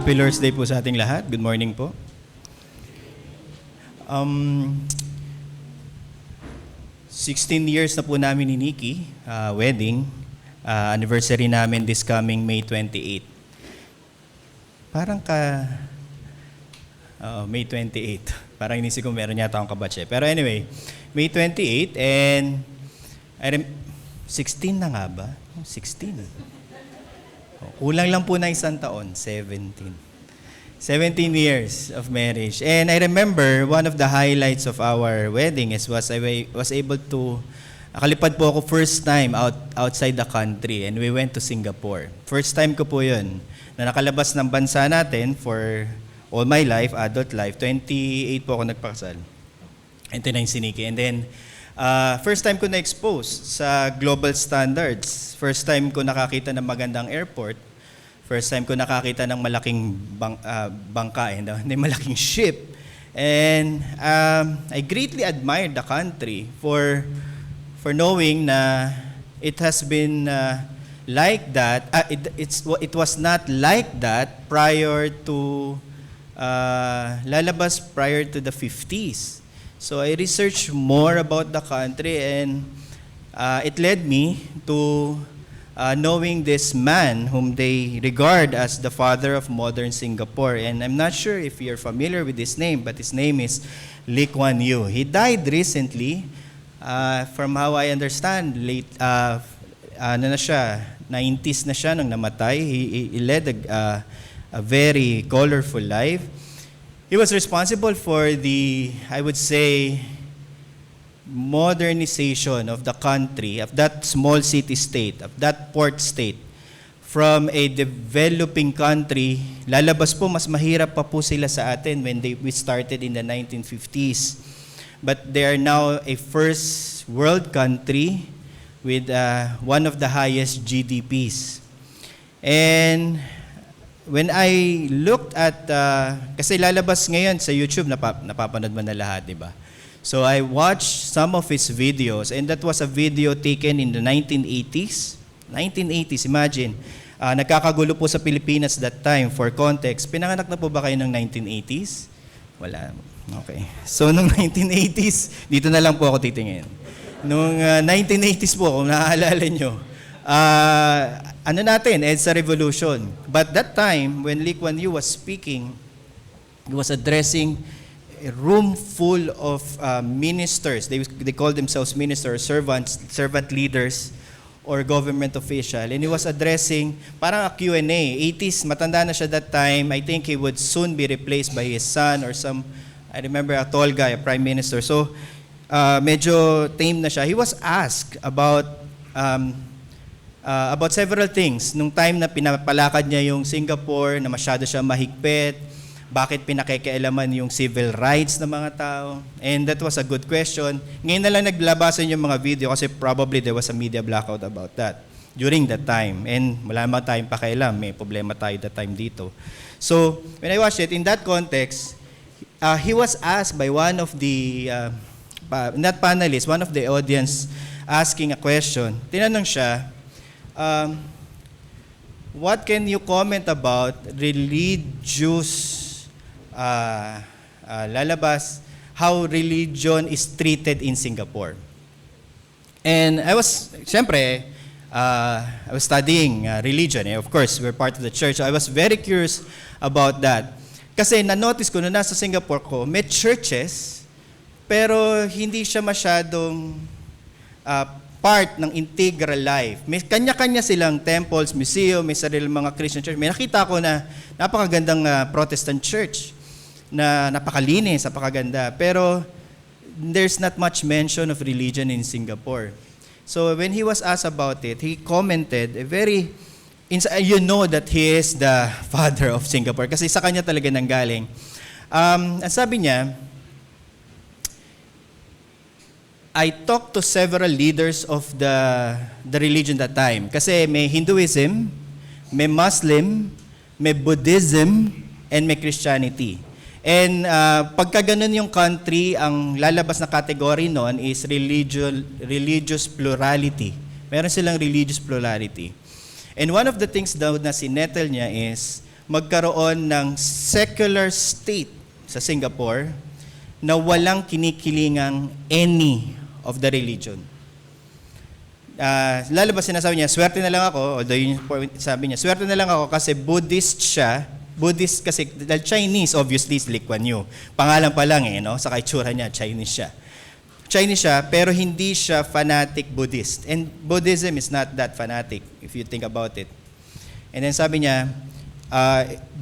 Happy Lord's Day po sa ating lahat. Good morning po. Um, 16 years na po namin ni Nikki, wedding. Anniversary namin this coming May 28. Parang May 28. Parang inisip ko meron yata akong kabatche. Pero anyway, May 28 and 16 na nga ba? 16. Kulang lang po na isang taon, 17. 17 years of marriage. And I remember one of the highlights of our wedding was I was able to nakalipad po ako first time outside the country and we went to Singapore. First time ko po 'yun na nakalabas ng bansa natin for all my life, adult life. 28 po ako nagpakasal. And 29 si Nikki. And then first time ko na-expose sa global standards. First time ko nakakita ng magandang airport. First time ko nakakita ng malaking bangka, hindi malaking ship. And I greatly admired the country for knowing na it has been like that. It was not like that prior to lalabas prior to the 50s. So I researched more about the country and it led me to knowing this man whom they regard as the father of modern Singapore. And I'm not sure if you're familiar with his name, but his name is Lee Kuan Yew. He died recently, from how I understand, late, 90s na siya nung namatay. He led a very colorful life. He was responsible for the, I would say, modernization of the country, of that small city state, of that port state, from a developing country. Lalabas po, mas mahirap pa po sila sa atin when we started in the 1950s. But they are now a first world country with one of the highest GDPs. And when I looked at, kasi lalabas ngayon sa YouTube, napapanood mo na lahat, di ba? So I watched some of his videos, and that was a video taken in the 1980s. 1980s, imagine. Nagkakagulo po sa Pilipinas that time. For context, pinanganak na po ba kayo ng 1980s? Wala. Okay. So nung 1980s, dito na lang po ako titingin. Nung 1980s po, kung naaalala nyo, EDSA Revolution. But that time, when Lee Kuan Yew was speaking, he was addressing a room full of ministers. They call themselves ministers, servant leaders, or government official. And he was addressing parang a Q&A. 80s, matanda na siya that time. I think he would soon be replaced by his son or I remember a tall guy, a prime minister. So, medyo tame na siya. He was asked about several things. Nung time na pinapalakad niya yung Singapore, na masyado siya mahigpit, bakit pinakikialaman yung civil rights ng mga tao? And that was a good question. Ngayon na lang naglabasan yung mga video kasi probably there was a media blackout about that during that time. And wala naman tayong pakialam, may problema tayo that time dito. So, when I watched it, in that context, he was asked by one of the, not panelists, one of the audience asking a question. Tinanong siya, what can you comment about religious how religion is treated in Singapore? And I was studying religion. Of course, we're part of the church. So I was very curious about that. Kasi na-notice ko na nasa Singapore ko, may churches, pero hindi siya masyadong part ng integral life. May kanya-kanya silang temples, museum, may sariling mga Christian church. May nakita ko na napakagandang Protestant church na napakalinis, napakaganda. Pero there's not much mention of religion in Singapore. So when he was asked about it, he commented you know that he is the father of Singapore kasi sa kanya talaga nanggaling. Ang sabi niya, I talked to several leaders of the religion that time. Kasi may Hinduism, may Muslim, may Buddhism, and may Christianity. And pagka ganun yung country, ang lalabas na category noon is religious plurality. Meron silang religious plurality. And one of the things daw na sinettle niya is magkaroon ng secular state sa Singapore na walang kinikilingang any of the religion. Lalabas sinasabi niya, swerte na lang ako, although yun sabi niya, swerte na lang ako kasi Buddhist siya. Buddhist kasi, dahil Chinese, obviously, is Lee Kuan Yew. Pangalan pa lang no? Sa itsura niya, Chinese siya. Chinese siya, pero hindi siya fanatic Buddhist. And Buddhism is not that fanatic, if you think about it. And then sabi niya,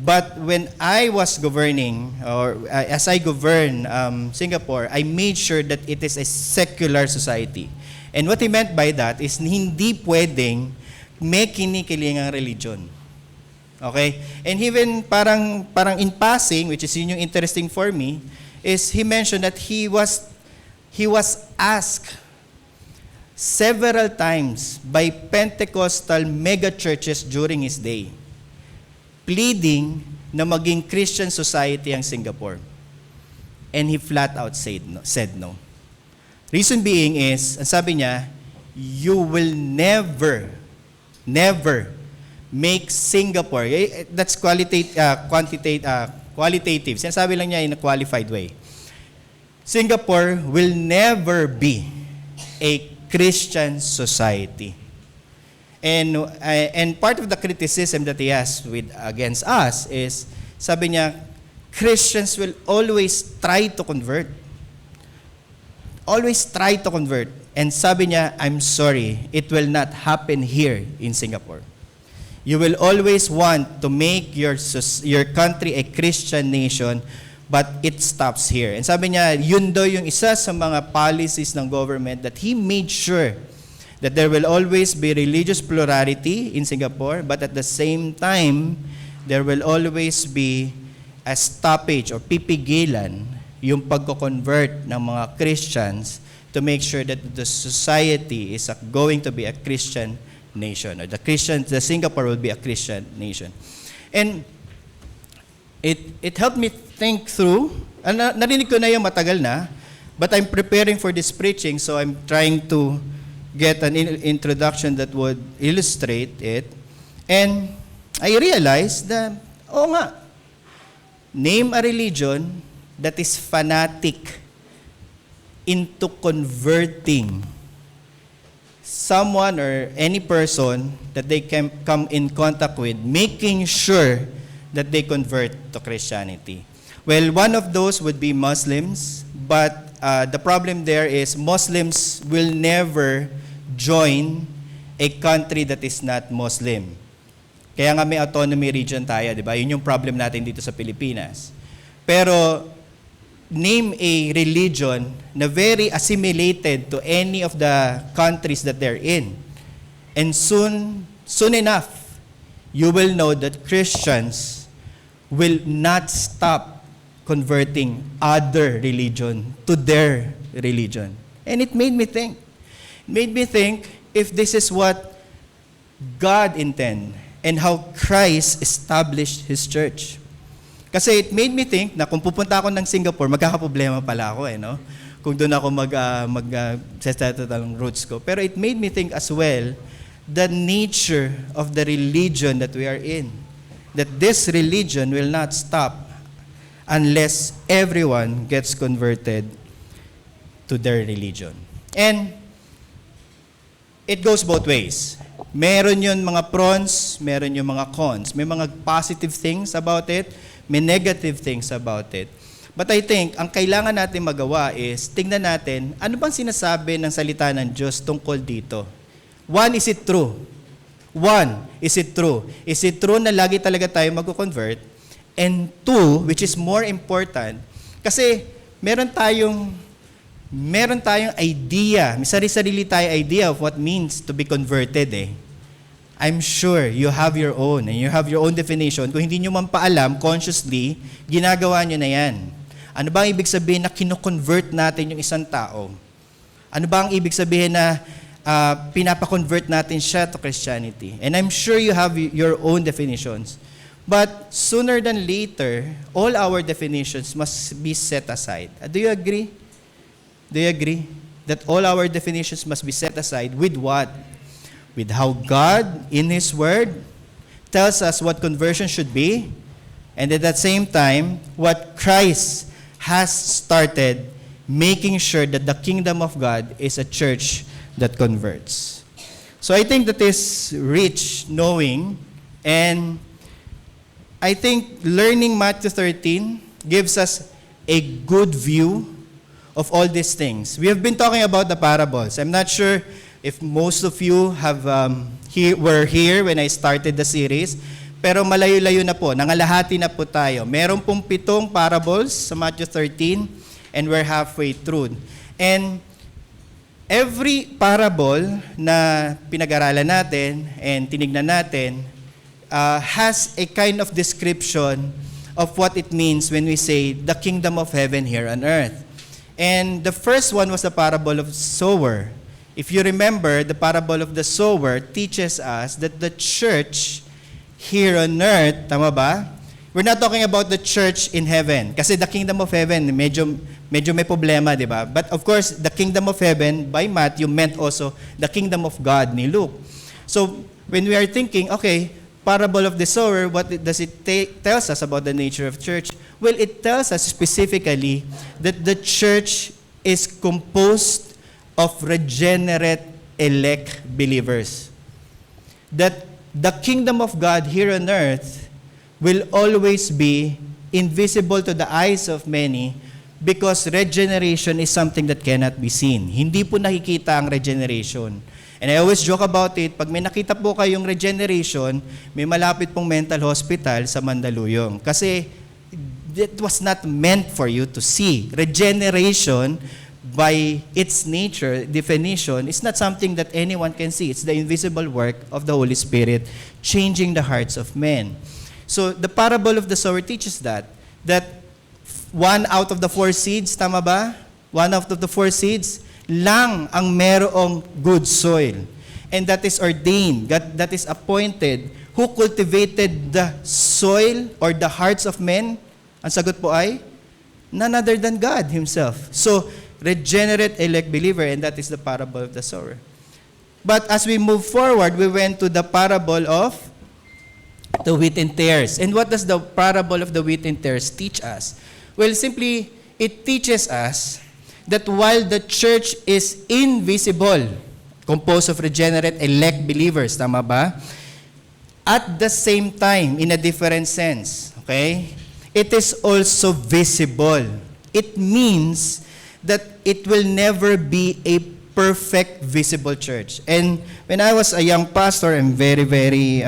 but when I was governing, or as I govern Singapore, I made sure that it is a secular society. And what he meant by that is hindi pwedeng may kinikilingang religion. Okay? And even parang in passing, which is yun yung interesting for me, is he mentioned that he was asked several times by Pentecostal mega churches during his day, pleading na maging Christian society ang Singapore. And he flat out said no. Reason being is, ang sabi niya, you will never make Singapore, that's qualitative. Sinasabi lang niya in a qualified way. Singapore will never be a Christian society. And part of the criticism that he has against us is, sabi niya, Christians will always try to convert. Always try to convert. And sabi niya, I'm sorry, it will not happen here in Singapore. You will always want to make your country a Christian nation, but it stops here. And sabi niya, yun daw yung isa sa mga policies ng government that he made sure that there will always be religious plurality in Singapore, but at the same time, there will always be a stoppage or pipigilan yung pagko-convert ng mga Christians to make sure that the society is going to be a Christian nation, or the Singapore will be a Christian nation. And it helped me think through, narinig ko na yung matagal na, but I'm preparing for this preaching, so I'm trying to get an introduction that would illustrate it. And I realized that, name a religion that is fanatic into converting someone or any person that they can come in contact with, making sure that they convert to Christianity. Well, one of those would be Muslims, but the problem there is Muslims will never join a country that is not Muslim. Kaya nga may autonomy region tayo, di ba? Yun yung problem natin dito sa Pilipinas. Pero name a religion na very assimilated to any of the countries that they're in. And soon enough, you will know that Christians will not stop converting other religion to their religion. And it made me think. If this is what God intended and how Christ established His church. Kasi it made me think na kung pupunta ako ng Singapore, magkakaproblema pala ako no? Kung doon ako mag-settle ng roots ko. Pero it made me think as well the nature of the religion that we are in. That this religion will not stop unless everyone gets converted to their religion. And it goes both ways. Meron yun mga pros, meron yung mga cons. May mga positive things about it, may negative things about it. But I think, ang kailangan natin magawa is, tingnan natin, ano bang sinasabi ng salita ng Diyos tungkol dito? One, is it true? Is it true? Is it true na lagi talaga tayo mag-convert? And two, which is more important, kasi meron tayong idea, may sarili-sarili tayong idea of what means to be converted I'm sure you have your own, and you have your own definition. Kung hindi nyo man paalam, consciously, ginagawa nyo na yan. Ano ba ang ibig sabihin na kino-convert natin yung isang tao? Ano ba ang ibig sabihin na pinapa-convert natin siya to Christianity? And I'm sure you have your own definitions. But sooner than later, all our definitions must be set aside. Do you agree? Do you agree that all our definitions must be set aside with what? With how God, in His Word, tells us what conversion should be, And at that same time, what Christ has started, making sure that the kingdom of God is a church that converts. So I think that is rich knowing, and I think learning Matthew 13 gives us a good view of all these things. We have been talking about the parables. I'm not sure if most of you have were here when I started the series, pero malayo-layo na po, nangalahati na po tayo. Meron pong 7 parables sa Matthew 13, and we're halfway through. And every parable na pinag-aralan natin and tinignan natin has a kind of description of what it means when we say the kingdom of heaven here on earth. And the first one was the parable of sower. If you remember, the parable of the sower teaches us that the church here on earth, tama ba? We're not talking about the church in heaven. Kasi the kingdom of heaven, medyo may problema, di ba? But of course, the kingdom of heaven, by Matthew, meant also the kingdom of God ni Luke. So, when we are thinking, okay, parable of the sower, what does it tells us about the nature of church? Well, it tells us specifically that the church is composed of regenerate, elect believers. That the kingdom of God here on earth will always be invisible to the eyes of many because regeneration is something that cannot be seen. Hindi po nakikita ang regeneration. And I always joke about it, pag may nakita po kayong regeneration, may malapit pong mental hospital sa Mandaluyong. Kasi it was not meant for you to see. Regeneration, by its nature, definition, is not something that anyone can see. It's the invisible work of the Holy Spirit changing the hearts of men. So the parable of the sower teaches that 1 out of the 4 seeds, tama ba? 1 out of the 4 seeds lang ang merong good soil. And that is ordained, that is appointed. Who cultivated the soil or the hearts of men? Ang sagot po ay, none other than God Himself. So, regenerate elect believer, and that is the parable of the sower. But as we move forward, we went to the parable of the wheat and tares. And what does the parable of the wheat and tares teach us? Well, simply, it teaches us that while the church is invisible, composed of regenerate elect believers, tama ba? At the same time, in a different sense, okay? It is also visible. It means that it will never be a perfect visible church. And when I was a young pastor, I'm very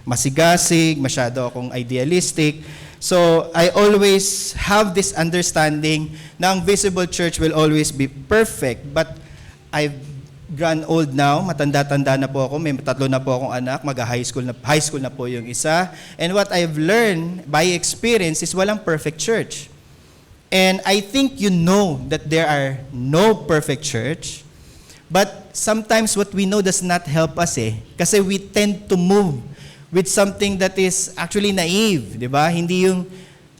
masigasig, masyado akong idealistic. So I always have this understanding na ang visible church will always be perfect. But I've grown old now, matanda-tanda na po ako, may 3 na po akong anak, high school na po yung isa. And what I've learned by experience is walang perfect church. And I think you know that there are no perfect church, but sometimes what we know does not help us kasi we tend to move with something that is actually naive, di ba? Hindi yung,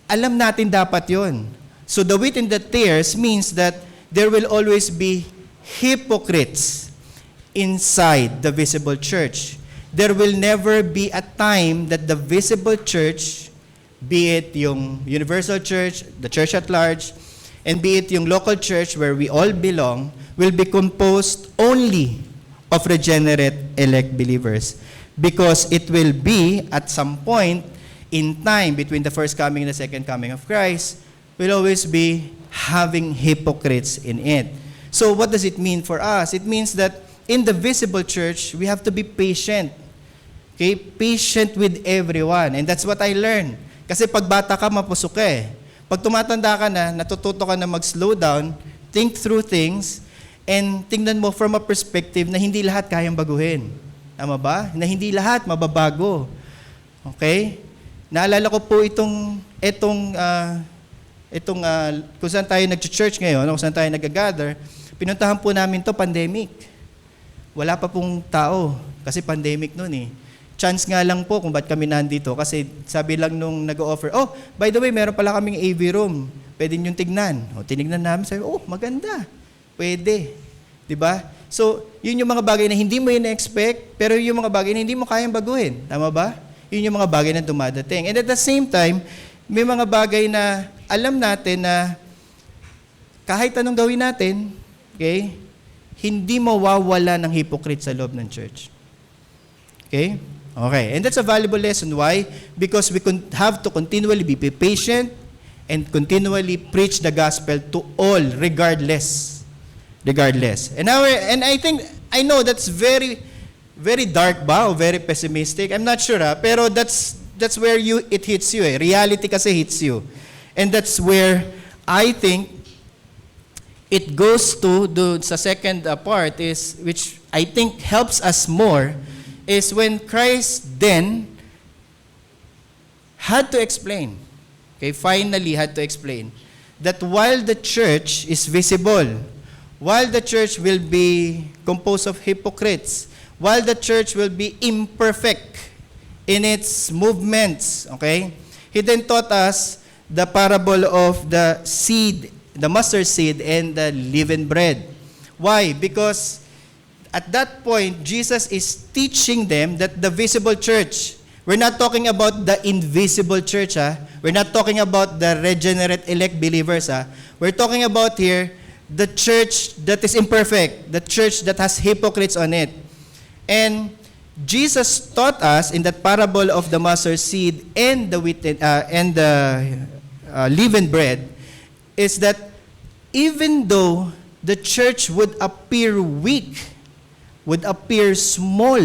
alam natin dapat yon. So the wheat and the tares means that there will always be hypocrites inside the visible church. There will never be a time that the visible church, be it yung universal church, the church at large, and be it yung local church where we all belong, will be composed only of regenerate elect believers. Because it will be, at some point in time between the first coming and the second coming of Christ, will always be having hypocrites in it. So what does it mean for us? It means that in the visible church, we have to be patient. Okay? Patient with everyone. And that's what I learned. Kasi pag bata ka, mapusok ka Pag tumatanda ka na, natututo ka na mag-slow down, think through things, and tingnan mo from a perspective na hindi lahat kayang baguhin. Tama ba? Na hindi lahat mababago. Okay? Naalala ko po itong kung saan tayo nag-church ngayon, kung saan tayo nag-gather, pinuntahan po namin to pandemic. Wala pa pong tao, kasi pandemic noon Chance nga lang po kung ba't kami nandito kasi sabi lang nung nag-offer, oh, by the way, meron pala kaming AV room. Pwede nyo tignan. Tinignan namin, sabi, oh, maganda. Pwede. Diba? So, yun yung mga bagay na hindi mo ina-expect, pero yung mga bagay na hindi mo kayang baguhin. Tama ba? Yun yung mga bagay na dumadating. And at the same time, may mga bagay na alam natin na kahit anong gawin natin, okay, hindi mawawala ng hypocrite sa loob ng church. Okay? Okay. And that's a valuable lesson. Why? Because we have to continually be patient and continually preach the gospel to all, regardless. Regardless. And I know that's very, very dark ba o very pessimistic. I'm not sure pero that's where it hits you Reality kasi hits you. And that's where I think it goes to sa second part is, which I think helps us more, is when Christ then had to explain, finally had to explain, that while the church is visible, while the church will be composed of hypocrites, while the church will be imperfect in its movements, he then taught us the parable of the seed, the mustard seed, and the leavened bread. Why? Because at that point, Jesus is teaching them that the visible church, we're not talking about the invisible church, we're not talking about the regenerate elect believers, we're talking about here the church that is imperfect, the church that has hypocrites on it. And Jesus taught us in that parable of the mustard seed and the leavened bread is that even though the church would appear weak, would appear small,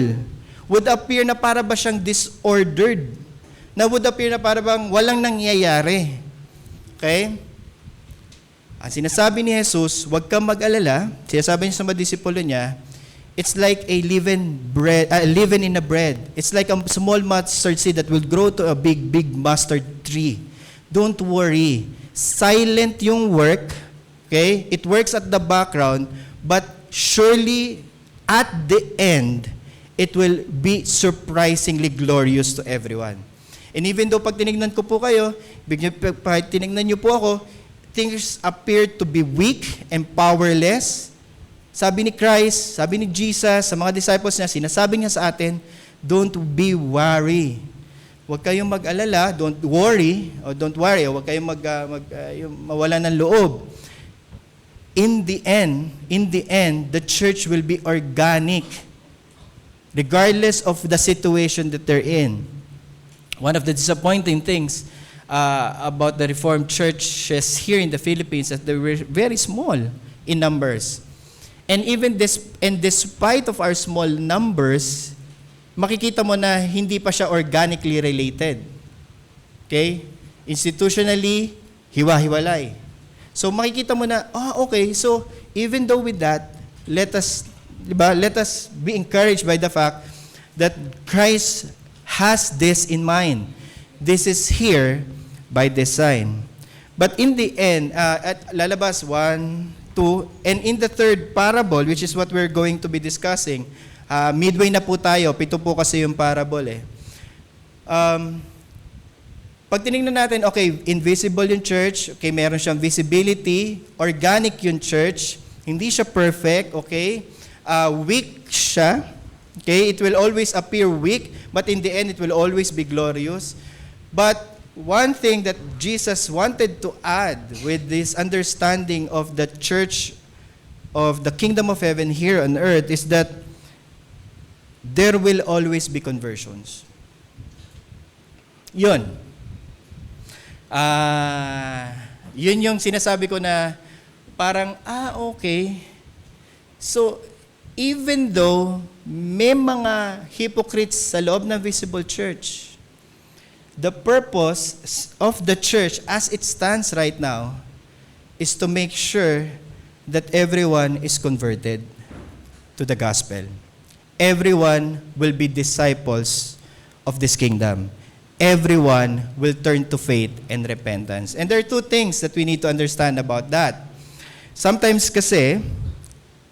would appear na para ba siyang disordered, na would appear na para bang walang nangyayari. Okay? Ang sinasabi ni Jesus, huwag kang mag-alala, sinasabi niya sa mga disipulo niya, it's like a leaven in a bread. It's like a small mustard seed that will grow to a big mustard tree. Don't worry. Silent yung work, It works at the background, but surely at the end, it will be surprisingly glorious to everyone. And even though pag tinignan ko po kayo, pag tinignan niyo po ako, things appear to be weak and powerless. Sabi ni Christ, sabi ni Jesus, sa mga disciples niya, sinasabi niya sa atin, don't be worry. Huwag kayong mag-alala, don't worry, o huwag kayong mawala ng loob. In the end, the church will be organic, regardless of the situation that they're in. One of the disappointing things about the Reformed churches here in the Philippines is that they were very small in numbers. And despite of our small numbers, makikita mo na hindi pa siya organically related. Institutionally, hiwa-hiwalay. So makikita mo na, so even though with that, let us be encouraged by the fact that Christ has this in mind. This is here by design. But in the end, at lalabas 1, 2, and in the third parable, which is what we're going to be discussing, midway na po tayo, 7 po kasi yung parable Pag tinignan natin, invisible yung church, meron siyang visibility, organic yung church, hindi siya perfect, weak siya, it will always appear weak, but in the end, it will always be glorious. But one thing that Jesus wanted to add with this understanding of the church of the kingdom of heaven here on earth is that there will always be conversions. Yun. Yun yung sinasabi ko na parang, So, even though may mga hypocrites sa loob ng visible church, the purpose of the church as it stands right now is to make sure that everyone is converted to the gospel. Everyone will be disciples of this kingdom. Everyone will turn to faith and repentance. And there are 2 things that we need to understand about that. Sometimes kasi,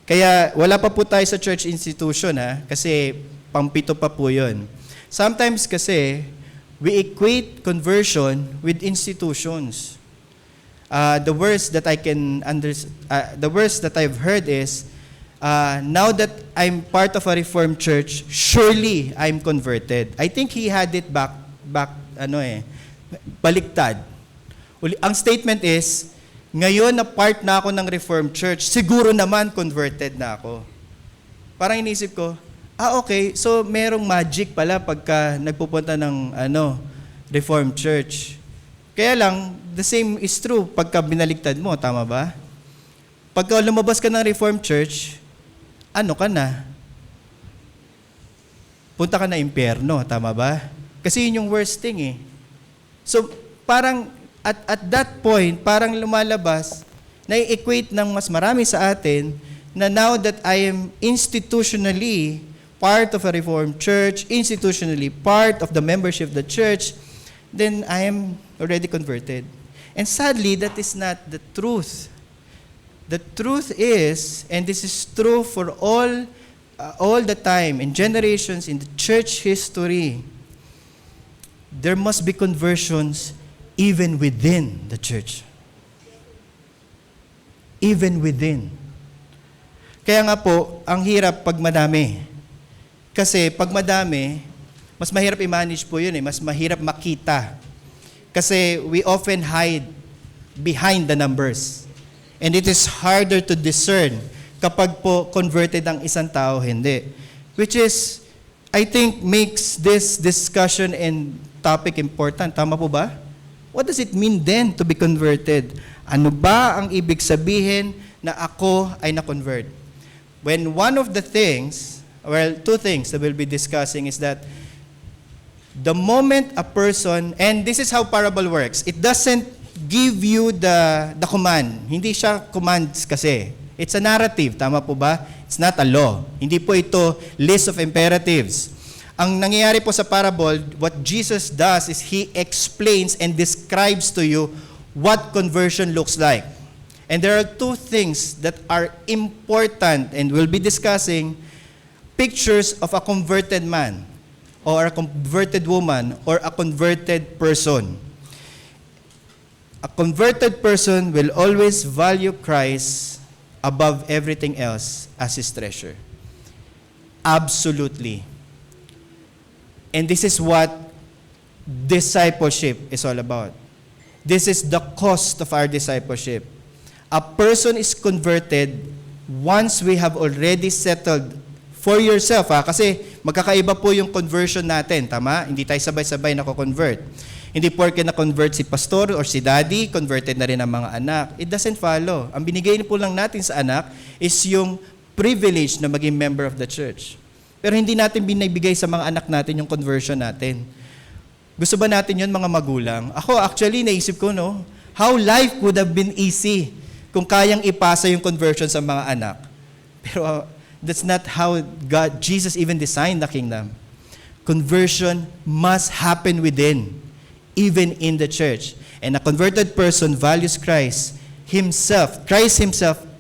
kaya wala pa po tayo sa church institution kasi pang-7 pa po yun. Sometimes kasi, we equate conversion with institutions. The worst that I've heard is, now that I'm part of a Reformed church, surely I'm converted. I think he had it baliktad. Ang statement is, ngayon na part na ako ng Reformed church, siguro naman converted na ako. Parang inisip ko, okay, so merong magic pala pagka nagpupunta ng Reformed church. Kaya lang, the same is true pagka binaligtad mo, tama ba? Pagka lumabas ka ng Reformed church, ano ka na? Punta ka na impyerno, tama ba? Kasi yun yung worst thing eh. So, parang at that point, parang lumalabas, nai-equate ng mas marami sa atin na now that I am institutionally part of a Reformed church, institutionally part of the membership of the church, then I am already converted. And sadly, that is not the truth. The truth is, and this is true for all the time, in generations, in the church history, there must be conversions even within the church. Even within. Kaya nga po, ang hirap pag madami. Kasi pag madami, mas mahirap i-manage po yun eh. Mas mahirap makita. Kasi we often hide behind the numbers. And it is harder to discern kapag po converted ang isang tao, hindi. Which is, I think, makes this discussion and topic important. Tama po ba? What does it mean then to be converted? Ano ba ang ibig sabihin na ako ay na-convert? When one of the things, well, two things that we'll be discussing is that the moment a person, and this is how parable works, it doesn't give you the command. Hindi siya commands kasi. It's a narrative, tama po ba? It's not a law. Hindi po ito list of imperatives. Ang nangyayari po sa parable, what Jesus does is He explains and describes to you what conversion looks like. And there are two things that are important and we'll be discussing: pictures of a converted man or a converted woman or a converted person. A converted person will always value Christ above everything else as his treasure. Absolutely. And this is what discipleship is all about. This is the cost of our discipleship. A person is converted once we have already settled for yourself. Kasi magkakaiba po yung conversion natin, tama? Hindi tayo sabay-sabay nako-convert. Hindi porke na-convert si pastor or si daddy, converted na rin ang mga anak. It doesn't follow. Ang binigay po lang natin sa anak is yung privilege na maging member of the church. Pero hindi natin binibigay sa mga anak natin yung conversion natin. Gusto ba natin yun, mga magulang? Ako, actually, naisip ko, how life would have been easy kung kayang ipasa yung conversion sa mga anak. Pero that's not how Jesus even designed the kingdom. Conversion must happen within, even in the church. And a converted person values Christ Himself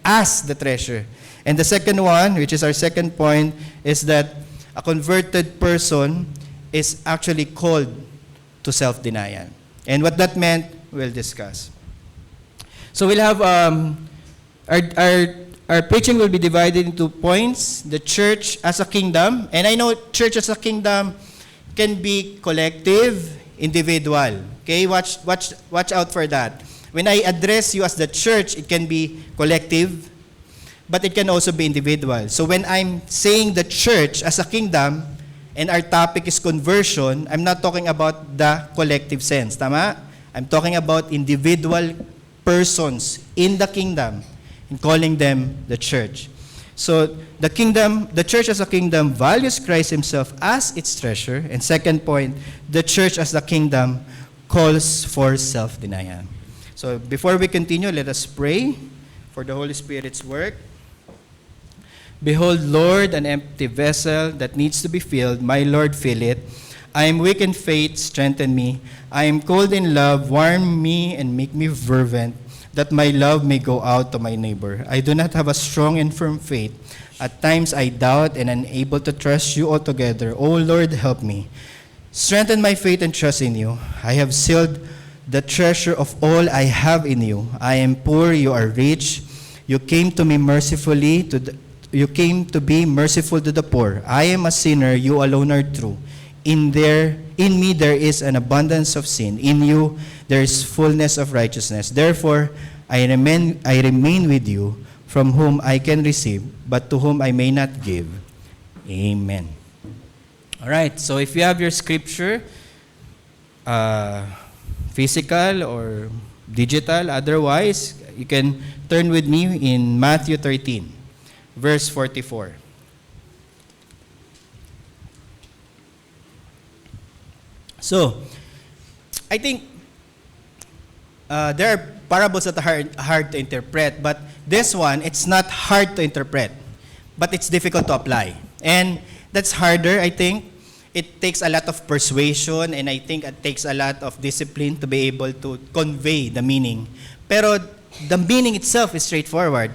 as the treasure. And the second one, which is our second point, is that a converted person is actually called to self-denial. And what that meant, we'll discuss. So we'll have, our preaching will be divided into points: the church as a kingdom. And I know church as a kingdom can be collective, individual. Okay, watch out for that. When I address you as the church, it can be collective, but it can also be individual. So when I'm saying the church as a kingdom, and our topic is conversion, I'm not talking about the collective sense, tama? I'm talking about individual persons in the kingdom and calling them the church. So the church as a kingdom values Christ Himself as its treasure. And second point, the church as the kingdom calls for self-denial. So before we continue, let us pray for the Holy Spirit's work. Behold, Lord, an empty vessel that needs to be filled. My Lord, fill it. I am weak in faith, strengthen me. I am cold in love, warm me and make me fervent, that my love may go out to my neighbor. I do not have a strong and firm faith. At times I doubt and unable to trust you altogether. O Lord, help me. Strengthen my faith and trust in you. I have sealed the treasure of all I have in you. I am poor, you are rich. You came to me mercifully you came to be merciful to the poor. I am a sinner, you alone are true. In me there is an abundance of sin. In you there is fullness of righteousness. Therefore, I remain with you, from whom I can receive, but to whom I may not give. Amen. All right, so if you have your scripture, physical or digital, otherwise, you can turn with me in Matthew 13, verse 44. So, I think there are parables that are hard to interpret, but this one, it's not hard to interpret, but it's difficult to apply. And that's harder, I think. It takes a lot of persuasion, and I think it takes a lot of discipline to be able to convey the meaning. Pero the meaning itself is straightforward.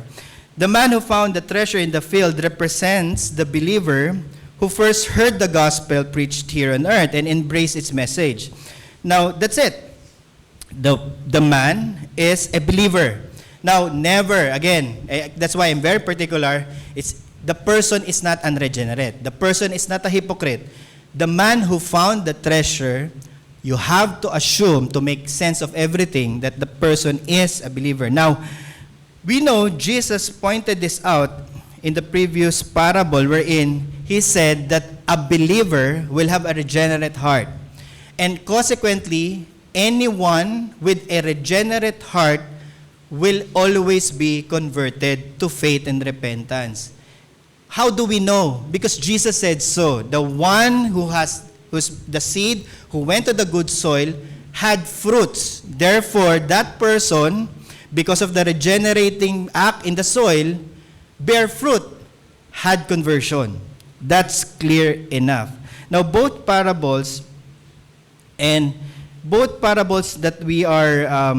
The man who found the treasure in the field represents the believer who first heard the gospel preached here on earth and embraced its message. Now, that's it. The man is a believer. Now, never, again, that's why I'm very particular, the person is not unregenerate. The person is not a hypocrite. The man who found the treasure, you have to assume, to make sense of everything, that the person is a believer. Now, we know Jesus pointed this out in the previous parable wherein he said that a believer will have a regenerate heart. And consequently, anyone with a regenerate heart will always be converted to faith and repentance. How do we know? Because Jesus said so. The one who's the seed, who went to the good soil, had fruits. Therefore, that person, because of the regenerating act in the soil, bear fruit, had conversion. That's clear enough. Now, both parables that we are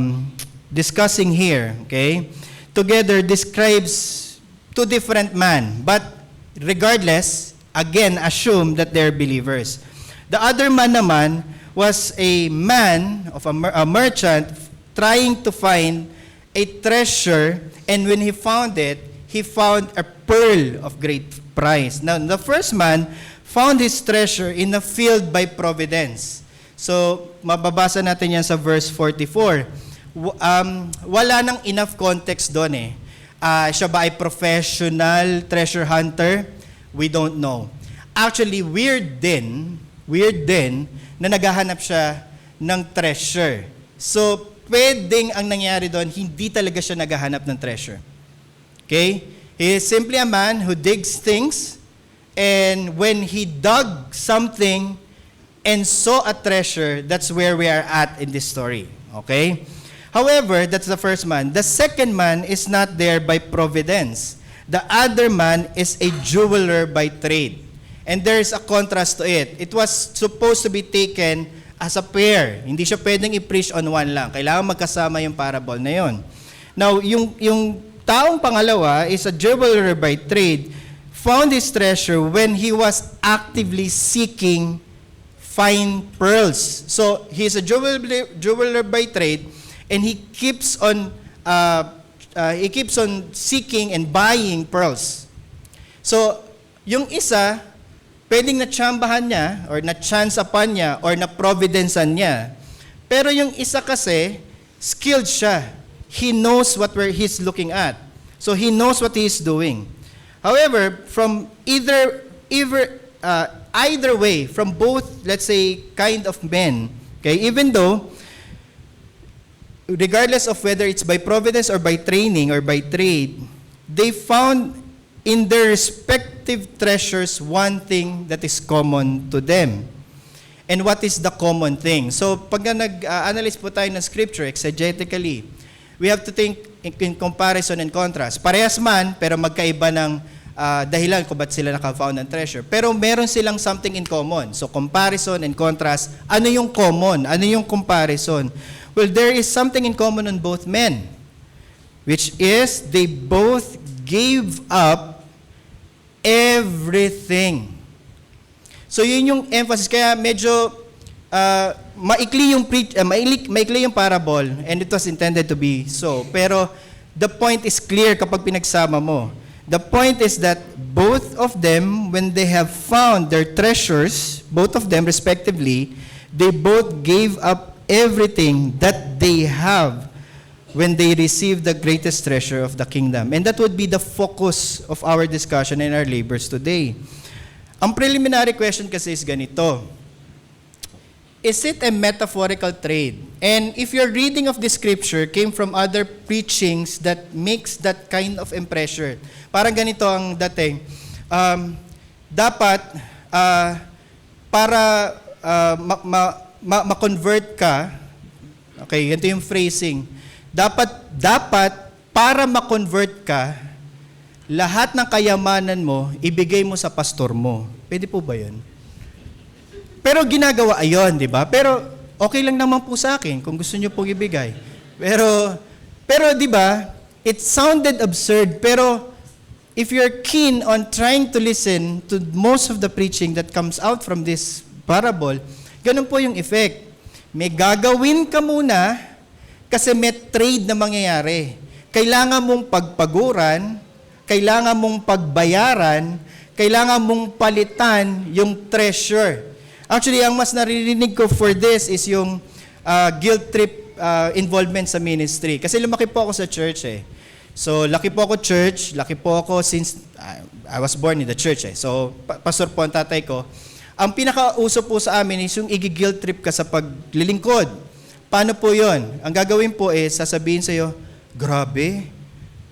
discussing here, okay, together describes two different men, but regardless, again, assume that they're believers. The other man naman was a man of a merchant trying to find a treasure, and when he found it, he found a pearl of great price. Now, the first man found his treasure in a field by providence. So, mababasa natin yan sa verse 44. Wala nang enough context doon eh. Siya ba ay professional treasure hunter? We don't know. Actually, weird din na naghahanap siya ng treasure. So, pwedeng ang nangyari doon, hindi talaga siya naghahanap ng treasure. Okay? He is simply a man who digs things, and when he dug something and saw a treasure, that's where we are at in this story. Okay? However, that's the first man. The second man is not there by providence. The other man is a jeweler by trade. And there is a contrast to it. It was supposed to be taken as a pair. Hindi siya pwedeng i-preach on one lang. Kailangan magkasama yung parable na yon. Now, yung taong pangalawa is a jeweler by trade, found his treasure when he was actively seeking fine pearls. So, he's a jeweler by trade, and he keeps on seeking and buying pearls. So, yung isa, pwedeng natsambahan niya, or natsansapan niya, or naprovidensan niya. Pero yung isa kasi, skilled siya. He knows what he's looking at. So, he knows what he's doing. However, from either way, from both, let's say, kind of men, okay, even though, regardless of whether it's by providence or by training or by trade, they found in their respective treasures one thing that is common to them. And what is the common thing? So, pag nag-analyze po tayo ng scripture exegetically, we have to think in comparison and contrast. Parehas man, pero magkaiba ng dahilan kung ba't sila naka-found ng treasure. Pero meron silang something in common. So, comparison and contrast, ano yung common? Ano yung comparison? Well, there is something in common on both men, which is they both gave up everything. So yun yung emphasis. Kaya medyo maikli yung parable, and it was intended to be so. Pero the point is clear kapag pinagsama mo. The point is that both of them, when they have found their treasures, both of them respectively, they both gave up everything that they have when they received the greatest treasure of the kingdom. And that would be the focus of our discussion and our labors today. Ang preliminary question kasi is ganito. Is it a metaphorical trade? And if your reading of the scripture came from other preachings that makes that kind of impression, parang ganito ang dating. Dapat, para ma-convert ka, okay, ganito yung phrasing. Dapat, para ma-convert ka, lahat ng kayamanan mo, ibigay mo sa pastor mo. Pwede po ba yun? Pero ginagawa ayon, di ba? Pero okay lang naman po sa akin kung gusto niyo pong ibigay. Pero di ba, it sounded absurd, pero if you're keen on trying to listen to most of the preaching that comes out from this parable, ganun po yung effect. May gagawin ka muna kasi may trade na mangyayari. Kailangan mong pagpaguran, kailangan mong pagbayaran, kailangan mong palitan yung treasure. Actually, ang mas naririnig ko for this is yung guilt trip involvement sa ministry. Kasi lumaki po ako sa church eh. So, laki po ako since I was born in the church eh. So, pastor po ang tatay ko. Ang pinakauso po sa amin is yung i-guilt trip ka sa paglilingkod. Paano po yon? Ang gagawin po is sasabihin sa'yo, grabe,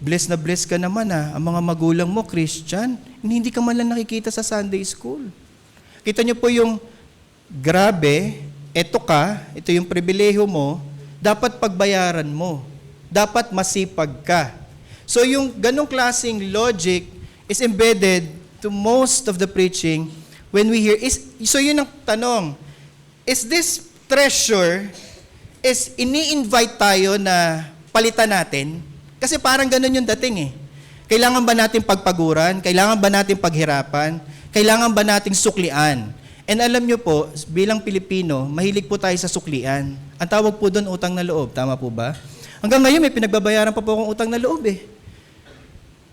blessed na blessed ka naman ah. Ang mga magulang mo, Christian, hindi ka man lang nakikita sa Sunday school. Kita niyo po yung grabe, ito yung pribilehiyo mo, dapat pagbayaran mo. Dapat masipag ka. So yung ganong klaseng logic is embedded to most of the preaching when we hear. So yun ang tanong, is this treasure, is ini-invite tayo na palitan natin? Kasi parang ganon yung dating eh. Kailangan ba natin pagpaguran? Kailangan ba natin paghirapan? Kailangan ba nating suklian? And alam nyo po, bilang Pilipino, mahilig po tayo sa suklian. Ang tawag po doon, utang na loob. Tama po ba? Hanggang ngayon, may pinagbabayaran pa po akong utang na loob eh.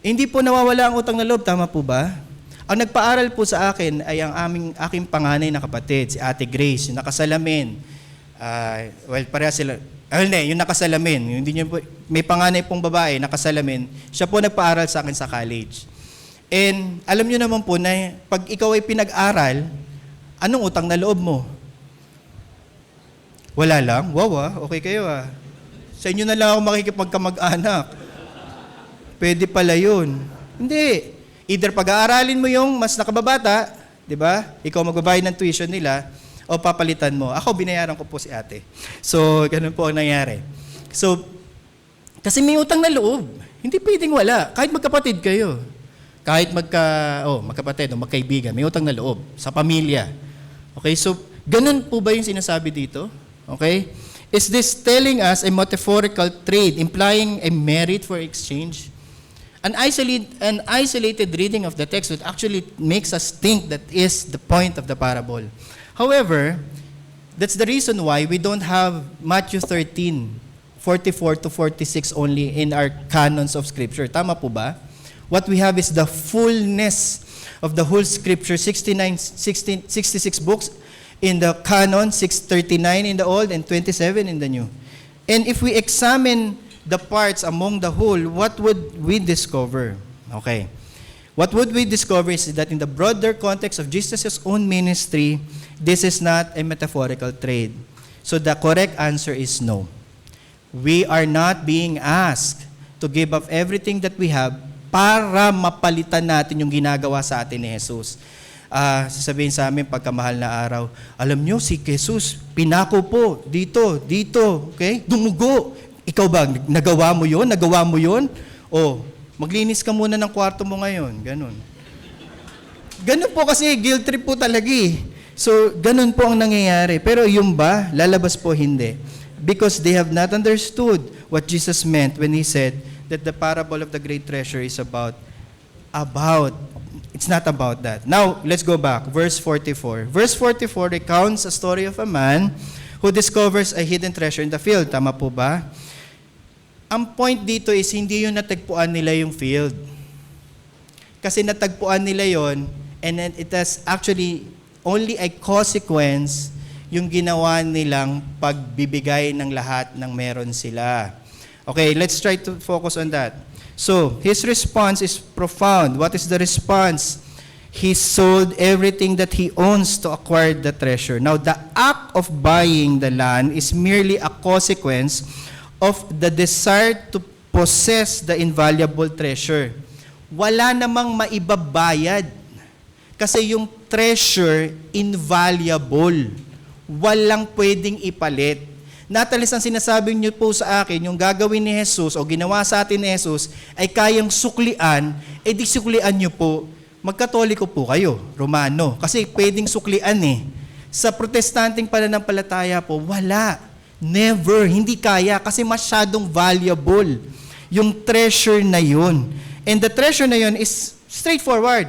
Hindi po nawawala ang utang na loob. Tama po ba? Ang nagpaaral po sa akin ay ang aking panganay na kapatid, si Ate Grace, yung nakasalamin. Pareha sila. Yung nakasalamin. May panganay pong babae, nakasalamin. Siya po nagpaaral sa akin sa college. And alam nyo naman po na pag ikaw ay pinag-aral, anong utang na loob mo? Wala lang? Wow okay kayo ah. Sa inyo na lang ako makikipagkamag-anak. Pwede pala yun. Hindi. Either pag-aaralin mo yung mas nakababata, di ba? Ikaw magbabayad ng tuition nila, o papalitan mo. Ako, binayaran ko po si ate. So, ganun po ang nangyari. So, kasi may utang na loob. Hindi pwedeng wala. Kahit magkapatid kayo. Kahit magkapatid o magkaibigan, may utang na loob sa pamilya. Okay, so ganun po ba yung sinasabi dito? Okay? Is this telling us a metaphorical trade, implying a merit for exchange? An isolated reading of the text would actually makes us think that is the point of the parable. However, that's the reason why we don't have Matthew 13, 44 to 46 only in our canons of Scripture. Tama po ba? What we have is the fullness of the whole Scripture, 66 books in the canon, 639 in the Old and 27 in the New. And if we examine the parts among the whole, what would we discover? Okay. What would we discover is that in the broader context of Jesus' own ministry, this is not a metaphorical trade. So the correct answer is no. We are not being asked to give up everything that we have para mapalitan natin yung ginagawa sa atin ni Jesus. Sasabihin sa amin pagkamahal na araw, alam nyo, si Jesus, pinako po, dito, okay? Dumugo. Ikaw ba, nagawa mo yun? O, maglinis ka muna ng kwarto mo ngayon. Ganun. Ganun po kasi, guilt trip po talaga eh. So, ganun po ang nangyayari. Pero yung ba, lalabas po hindi. Because they have not understood what Jesus meant when He said that the parable of the great treasure is about, it's not about that. Now, let's go back. Verse 44. Verse 44 recounts a story of a man who discovers a hidden treasure in the field. Tama po ba? Ang point dito is hindi yung natagpuan nila yung field. Kasi natagpuan nila yon, and then it has actually only a consequence yung ginawa nilang pagbibigay ng lahat ng meron sila. Okay, let's try to focus on that. So, his response is profound. What is the response? He sold everything that he owns to acquire the treasure. Now, the act of buying the land is merely a consequence of the desire to possess the invaluable treasure. Wala namang maibabayad. Kasi yung treasure, invaluable. Walang pwedeng ipalit. Natalis ang sinasabi niyo po sa akin, yung gagawin ni Jesus o ginawa sa atin ni Jesus ay kayang suklian, di suklian niyo po. Magkatoliko po kayo, Romano. Kasi pwedeng suklian eh. Sa protestanteng pananampalataya po, wala. Never. Hindi kaya kasi masyadong valuable yung treasure na yun. And the treasure na yun is straightforward.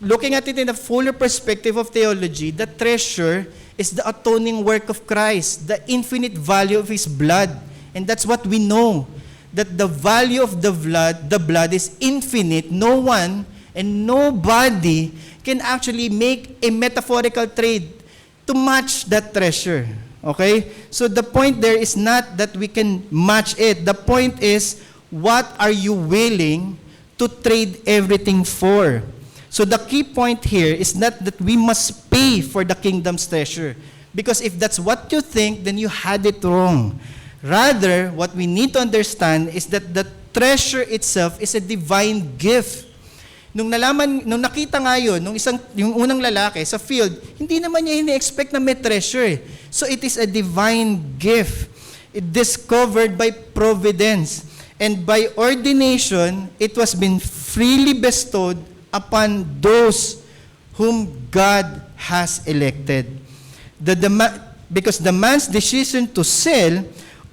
Looking at it in a fuller perspective of theology, the treasure is the atoning work of Christ, the infinite value of His blood. And that's what we know. That the value of the blood is infinite. No one and nobody can actually make a metaphorical trade to match that treasure. Okay? So the point there is not that we can match it. The point is, what are you willing to trade everything for? So the key point here is not that we must pay for the kingdom's treasure. Because if that's what you think, then you had it wrong. Rather, what we need to understand is that the treasure itself is a divine gift. Nung nakita nga yun, yung unang lalaki sa field, hindi naman niya ini-expect na may treasure. So it is a divine gift. It discovered by providence. And by ordination, it was been freely bestowed upon those whom God has elected. Because the man's decision to sell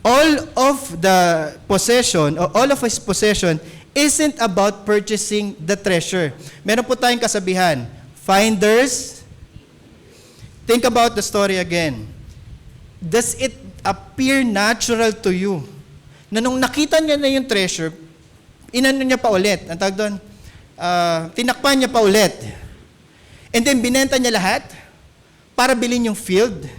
all of the possession, or all of his possession, isn't about purchasing the treasure. Meron po tayong kasabihan, finders. Think about the story again. Does it appear natural to you na nung nakita niya na yung treasure, inano niya pa ulit, ang tawag doon, tinakpan niya pa ulit. And then binenta niya lahat para bilhin yung field.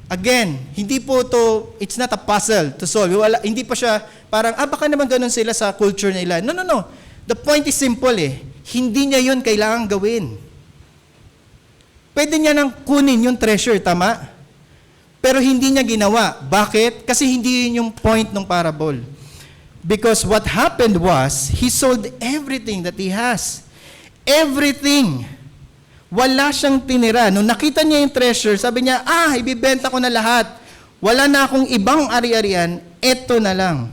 Again, hindi po to, it's not a puzzle to solve. Hindi pa siya parang, baka naman ganun sila sa culture nila. No. The point is simple eh. Hindi niya yun kailangan gawin. Pwede niya nang kunin yung treasure, tama? Pero hindi niya ginawa. Bakit? Kasi hindi yun yung point ng parable. Because what happened was, he sold everything that he has. Everything. Wala siyang tinira. Nung nakita niya yung treasure, sabi niya, ibibenta ko na lahat. Wala na akong ibang ari-arian, eto na lang.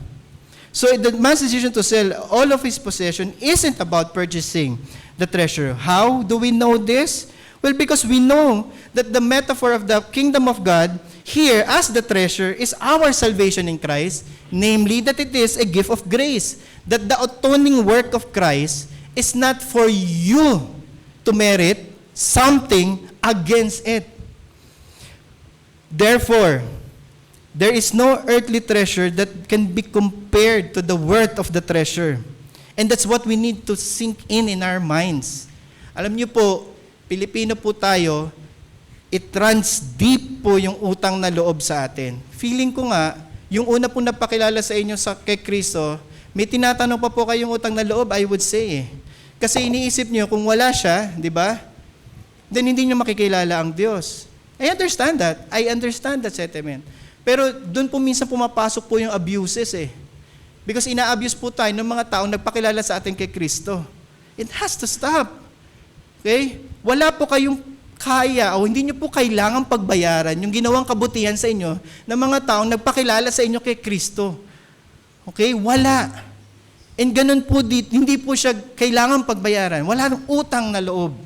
So the man's decision to sell all of his possession isn't about purchasing the treasure. How do we know this? Well, because we know that the metaphor of the kingdom of God here as the treasure is our salvation in Christ, namely that it is a gift of grace. That the atoning work of Christ is not for you to merit something against it. Therefore, there is no earthly treasure that can be compared to the worth of the treasure. And that's what we need to sink in our minds. Alam niyo po, Pilipino po tayo, it runs deep po yung utang na loob sa atin. Feeling ko nga, yung una po napakilala sa inyo kay Kristo, may tinatanong pa po kayong utang na loob, I would say. Kasi iniisip niyo, kung wala siya, di ba? Then hindi niyo makikilala ang Diyos. I understand that. I understand that sentiment. Pero doon po minsan pumapasok po yung abuses eh. Because ina-abuse po tayo ng mga taong nagpakilala sa atin kay Kristo. It has to stop. Okay? Wala po kayong kaya o hindi nyo po kailangang pagbayaran yung ginawang kabutihan sa inyo ng mga taong nagpakilala sa inyo kay Kristo. Okay? Wala. And ganun po dito, hindi po siya kailangang pagbayaran. Wala nang utang na loob.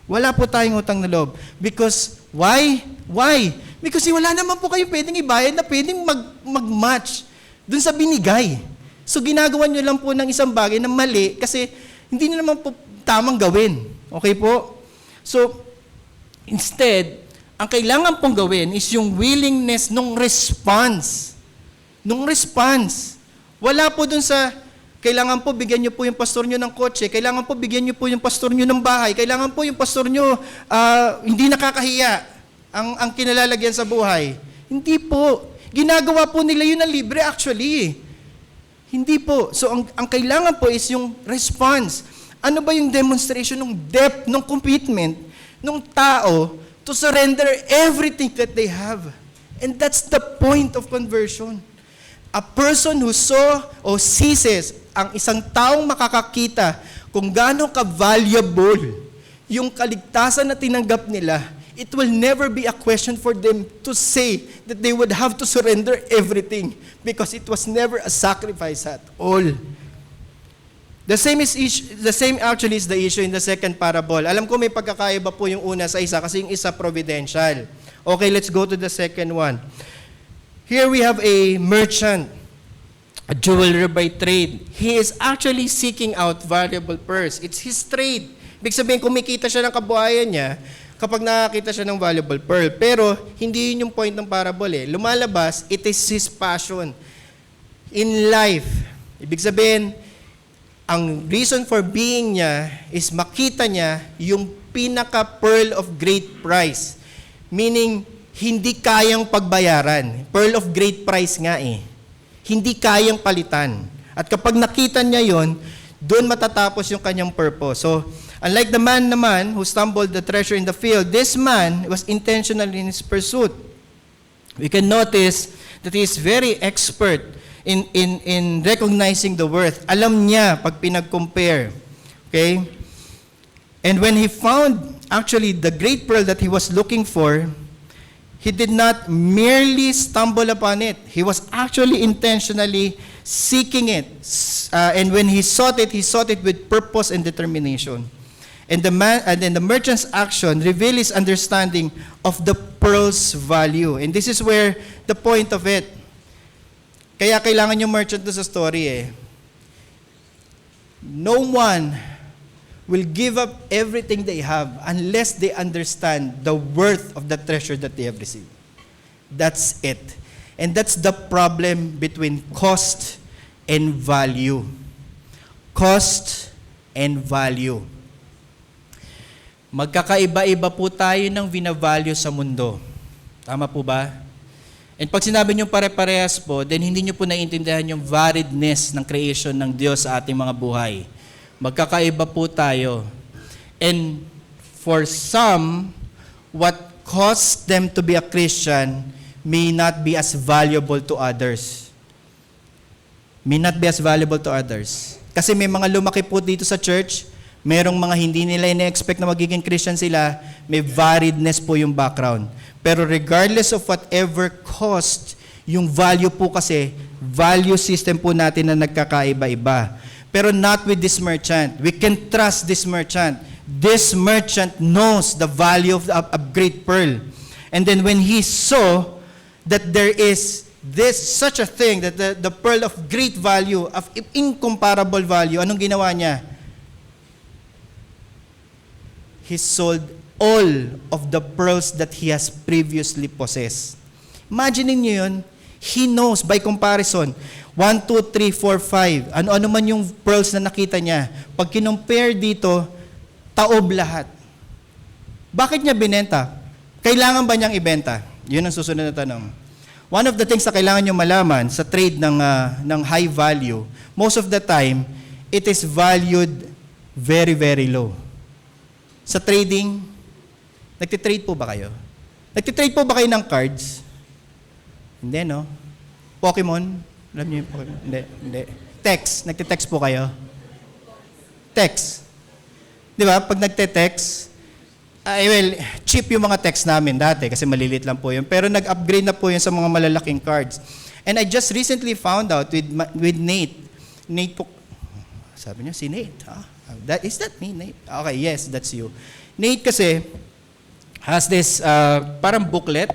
Wala po tayong utang na loob. Because, why? Why? Because wala naman po kayo pwedeng ibayad na pwedeng mag-match dun sa binigay. So ginagawa nyo lang po ng isang bagay na mali kasi hindi nyo naman po tamang gawin. Okay po? So, instead, ang kailangan pong gawin is yung willingness nung response. Nung response. Wala po dun sa, Kailangan po bigyan niyo po yung pastor niyo ng kotse. Kailangan po bigyan niyo po yung pastor niyo ng bahay. Kailangan po yung pastor niyo hindi nakakahiya ang kinalalagyan sa buhay. Hindi po. Ginagawa po nila yun na libre actually. Hindi po. So ang kailangan po is yung response. Ano ba yung demonstration ng depth, ng commitment ng tao to surrender everything that they have? And that's the point of conversion. A person who saw o seizes ang isang taong makakakita kung gaano ka-valuable yung kaligtasan na tinanggap nila, it will never be a question for them to say that they would have to surrender everything because it was never a sacrifice at all. The same actually is the issue in the second parable. Alam ko may pagkakaiba po yung una sa isa kasi yung isa providential. Okay, let's go to the second one. Here we have a merchant, a jeweler by trade. He is actually seeking out valuable pearls. It's his trade. Ibig sabihin, kumikita siya ng kabuhayan niya kapag nakakita siya ng valuable pearl. Pero hindi yun yung point ng parable. Lumalabas, it is his passion in life. Ibig sabihin, ang reason for being niya is makita niya yung pinaka-pearl of great price. Meaning, hindi kayang pagbayaran. Pearl of great price nga eh. Hindi kayang palitan. At kapag nakita niya yon, doon matatapos yung kanyang purpose. So, unlike the man naman who stumbled the treasure in the field, this man was intentional in his pursuit. We can notice that he is very expert in recognizing the worth. Alam niya pag pinag-compare. Okay? And when he found actually the great pearl that he was looking for, he did not merely stumble upon it. He was actually intentionally seeking it. And when he sought it with purpose and determination. And the merchant's action revealed his understanding of the pearl's value. And this is where the point of it. Kaya kailangan yung merchant doon sa story eh. No one will give up everything they have unless they understand the worth of the treasure that they have received. That's it. And that's the problem between cost and value. Cost and value. Magkakaiba-iba po tayo ng vinavalue sa mundo. Tama po ba? And pag sinabi nyo pare-parehas po, then hindi nyo po naiintindihan yung variedness ng creation ng Diyos sa ating mga buhay. Magkakaiba po tayo. And for some, what caused them to be a Christian may not be as valuable to others. May not be as valuable to others. Kasi may mga lumaki po dito sa church, merong mga hindi nila ina-expect na magiging Christian sila, may variedness po yung background. Pero regardless of whatever cost, yung value po kasi, value system po natin na nagkakaiba-iba. Pero not with this merchant. We can trust this merchant. This merchant knows the value of a great pearl. And then when he saw that there is such a thing, that the pearl of great value, of incomparable value, anong ginawa niya? He sold all of the pearls that he has previously possessed. Imagine niyo yun. He knows by comparison. 1, 2, 3, 4, 5. Ano-ano man yung pearls na nakita niya. Pag kinumpare dito, taob lahat. Bakit niya binenta? Kailangan ba niyang ibenta? Yun ang susunod na tanong. One of the things na kailangan niyo malaman sa trade ng high value, most of the time, it is valued very, very low. Sa trading, nagtitrade po ba kayo? Nagtitrade po ba kayo ng cards? Hindi, no? Pokemon? Alam niyo yung Pokemon? Hindi. Text. Nagtitext po kayo? Text. Di ba? Pag nagte-text, cheap yung mga text namin dati kasi malilit lang po yun. Pero nag-upgrade na po yun sa mga malalaking cards. And I just recently found out with Nate. Nate po, sabi niya, si Nate. Is that me, Nate? Okay, yes, that's you. Nate kasi has this parang booklet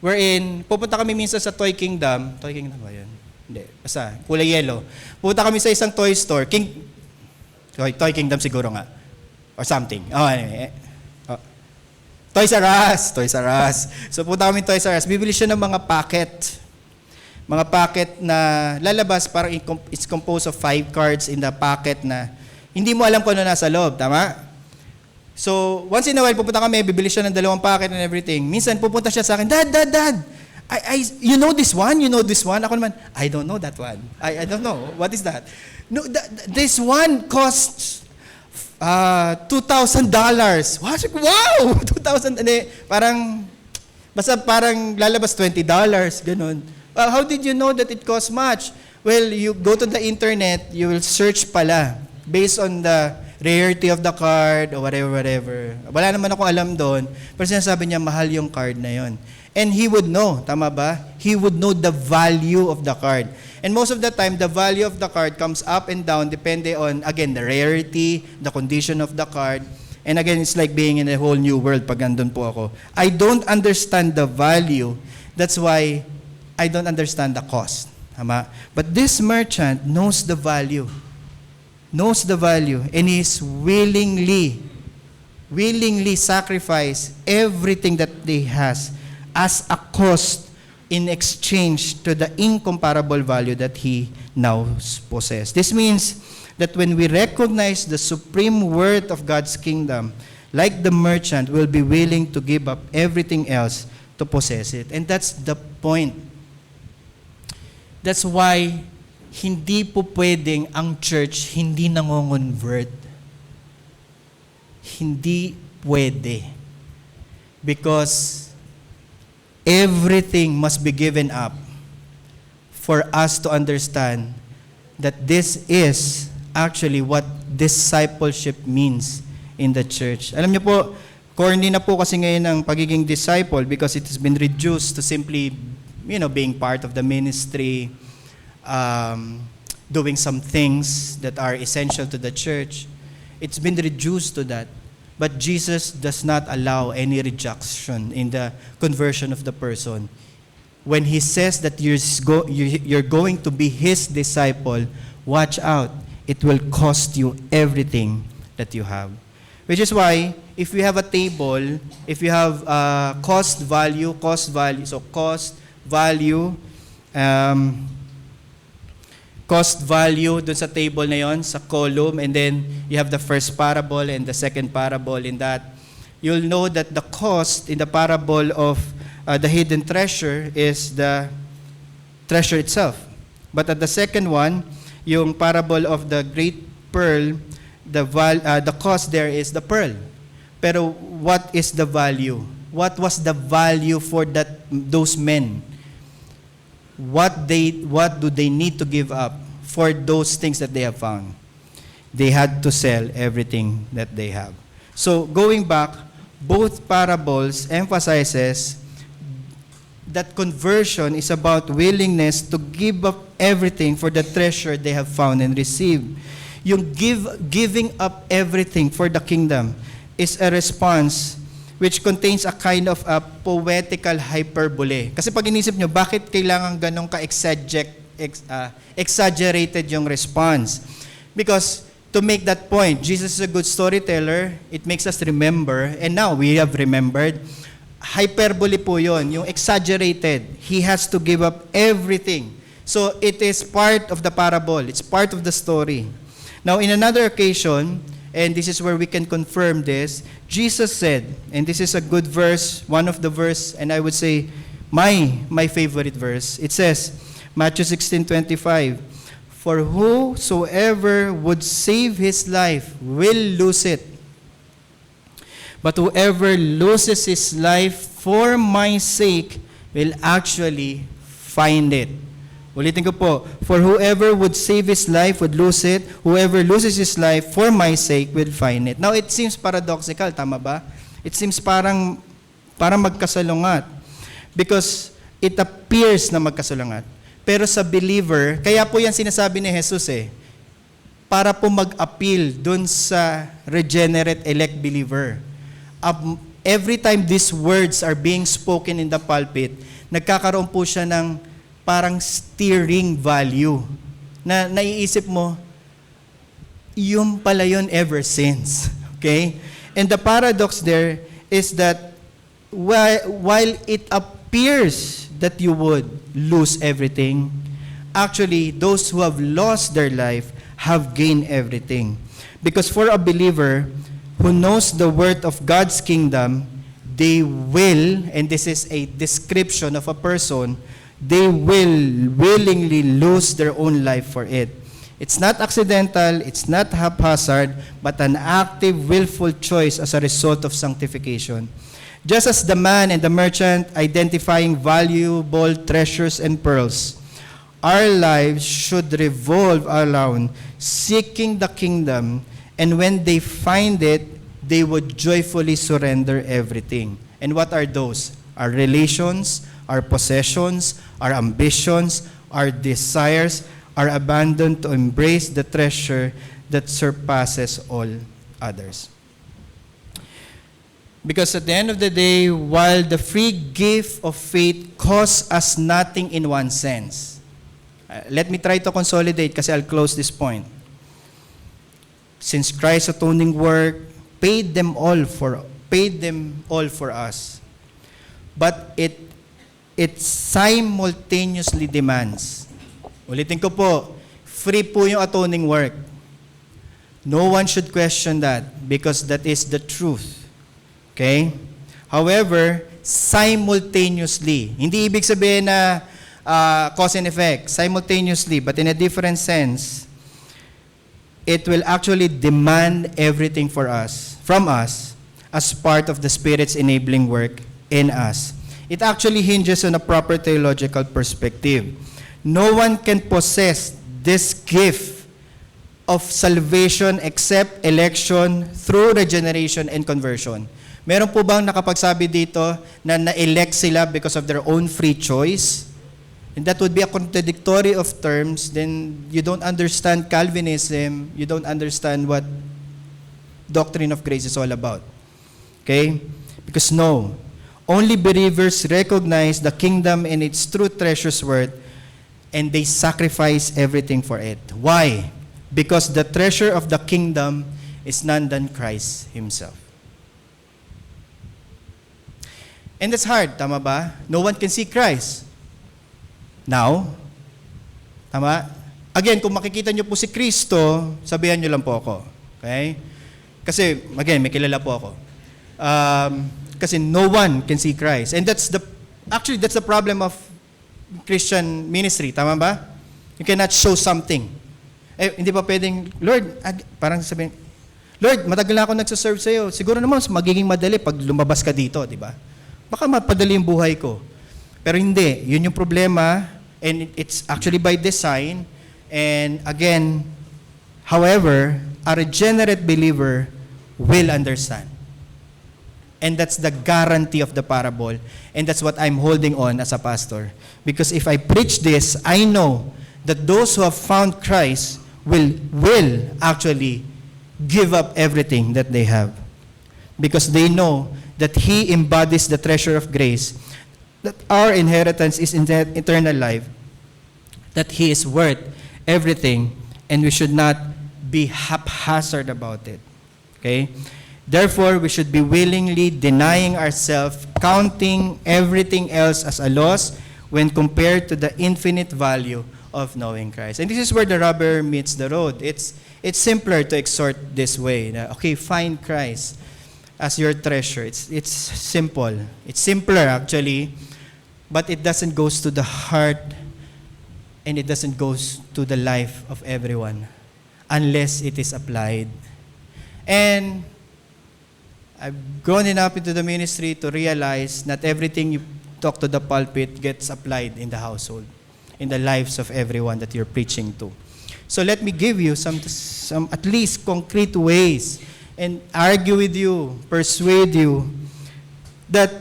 wherein pupunta kami minsan sa Toy Kingdom. Toy Kingdom ba yun? Hindi. Basta, kulay yellow. Pupunta kami sa isang toy store. Toy Kingdom siguro nga. Or something. Toys R Us. So pupunta kami Toys R Us. Bibili siya ng mga packet. Mga packet na lalabas, parang it's composed of 5 cards in the packet na hindi mo alam kung ano nasa loob, tama? So, once in a while, pupunta kami, bibili siya ng 2 packet and everything. Minsan, pupunta siya sa akin, Dad, you know this one? You know this one? Ako naman, I don't know that one. I don't know. What is that? No, this one costs $2,000. Wow! 2,000. Basta parang lalabas $20, ganun. How did you know that it costs much? Well, you go to the internet, you will search pala based on the rarity of the card or whatever. Wala naman ako alam doon. Pero sinasabi niya, mahal yung card na yon. And he would know, tama ba? He would know the value of the card. And most of the time, the value of the card comes up and down depende on, again, the rarity, the condition of the card. And again, it's like being in a whole new world pag andun po ako. I don't understand the value. That's why I don't understand the cost. Tama? But this merchant knows the value. Knows the value. And is willingly sacrifice everything that they has as a cost in exchange to the incomparable value that he now possesses. This means that when we recognize the supreme worth of God's kingdom, like the merchant, will be willing to give up everything else to possess it. And that's the point. That's why hindi po pwedeng ang church hindi nangongonvert. Hindi pwede. Because everything must be given up for us to understand that this is actually what discipleship means in the church. Alam niyo po, corny na po kasi ngayon ang pagiging disciple because it has been reduced to simply, being part of the ministry, doing some things that are essential to the church. It's been reduced to that. But Jesus does not allow any rejection in the conversion of the person. When He says that you're going to be His disciple, watch out. It will cost you everything that you have. Which is why, if we have a table, if you have cost, value, so cost, value, cost value dun sa table na yon, sa column, and then you have the first parable and the second parable in that. You'll know that the cost in the parable of the hidden treasure is the treasure itself. But at the second one, yung parable of the great pearl, the cost there is the pearl. Pero what is the value? What was the value for those men? What do they need to give up for those things that they have found? They had to sell everything that they have. So going back, both parables emphasizes that conversion is about willingness to give up everything for the treasure they have found and received. Yung giving up everything for the kingdom is a response which contains a kind of a poetical hyperbole. Kasi pag inisip nyo, bakit kailangan ganun exaggerated yung response? Because to make that point, Jesus is a good storyteller. It makes us remember, and now we have remembered. Hyperbole po yun, yung exaggerated. He has to give up everything. So it is part of the parable. It's part of the story. Now, in another occasion, and this is where we can confirm this, Jesus said, and this is a good verse, one of the verse, and I would say my favorite verse. It says, Matthew 16:25, "For whosoever would save his life will lose it. But whoever loses his life for my sake will actually find it." Ulitin ko po, "For whoever would save his life would lose it. Whoever loses his life for my sake will find it." Now, it seems paradoxical, tama ba? It seems parang magkasalungat. Because it appears na magkasalungat. Pero sa believer, kaya po yan sinasabi ni Jesus para po mag-appeal dun sa regenerate elect believer. Every time these words are being spoken in the pulpit, nagkakaroon po siya ng parang steering value na naiisip mo, yung pala yun ever since. Okay? And the paradox there is that while it appears that you would lose everything. Actually, those who have lost their life have gained everything. Because for a believer who knows the worth of God's kingdom, they will, and this is a description of a person, they will willingly lose their own life for it. It's not accidental, it's not haphazard, but an active, willful choice as a result of sanctification. Just as the man and the merchant identifying valuable treasures and pearls, our lives should revolve around seeking the kingdom, and when they find it, they would joyfully surrender everything. And what are those? Our relations, our possessions, our ambitions, our desires, are abandoned to embrace the treasure that surpasses all others. Because at the end of the day, while the free gift of faith costs us nothing in one sense, let me try to consolidate kasi I'll close this point. Since Christ's atoning work paid them all for us, but it simultaneously demands. Ulitin ko po, free po yung atoning work. No one should question that because that is the truth. Okay? However, simultaneously, hindi ibig sabihin na cause and effect, simultaneously, but in a different sense, it will actually demand everything from us as part of the Spirit's enabling work in us. It actually hinges on a proper theological perspective. No one can possess this gift of salvation except election through regeneration and conversion. Meron po bang nakapagsabi dito na na-elect sila because of their own free choice? And that would be a contradictory of terms. Then you don't understand Calvinism. You don't understand what doctrine of grace is all about. Okay? Because no, only believers recognize the kingdom and its true treasures worth, and they sacrifice everything for it. Why? Because the treasure of the kingdom is none than Christ Himself. And that's hard, tama ba? No one can see Christ. Now, tama? Again, kung makikita nyo po si Kristo, sabihan nyo lang po ako. Okay? Kasi, again, may kilala po ako. Kasi no one can see Christ. And that's the problem of Christian ministry, tama ba? You cannot show something. Hindi pa pwedeng, Lord, parang sabihin, Lord, matagal na ako nagsaserve sa iyo. Siguro naman, magiging madali pag lumabas ka dito, di ba? Baka mapadali yung buhay ko. Pero hindi. Yun yung problema, and it's actually by design. And again, however, a regenerate believer will understand. And that's the guarantee of the parable. And that's what I'm holding on as a pastor. Because if I preach this, I know that those who have found Christ will actually give up everything that they have. Because they know that He embodies the treasure of grace, that our inheritance is in that eternal life, that He is worth everything, and we should not be haphazard about it. Okay? Therefore, we should be willingly denying ourselves, counting everything else as a loss when compared to the infinite value of knowing Christ. And this is where the rubber meets the road. It's simpler to exhort this way. Okay, find Christ as your treasure. It's simple. It's simpler actually, but it doesn't go to the heart and it doesn't go to the life of everyone unless it is applied. And I've grown enough into the ministry to realize not everything you talk to the pulpit gets applied in the household, in the lives of everyone that you're preaching to. So let me give you some at least concrete ways and argue with you, persuade you that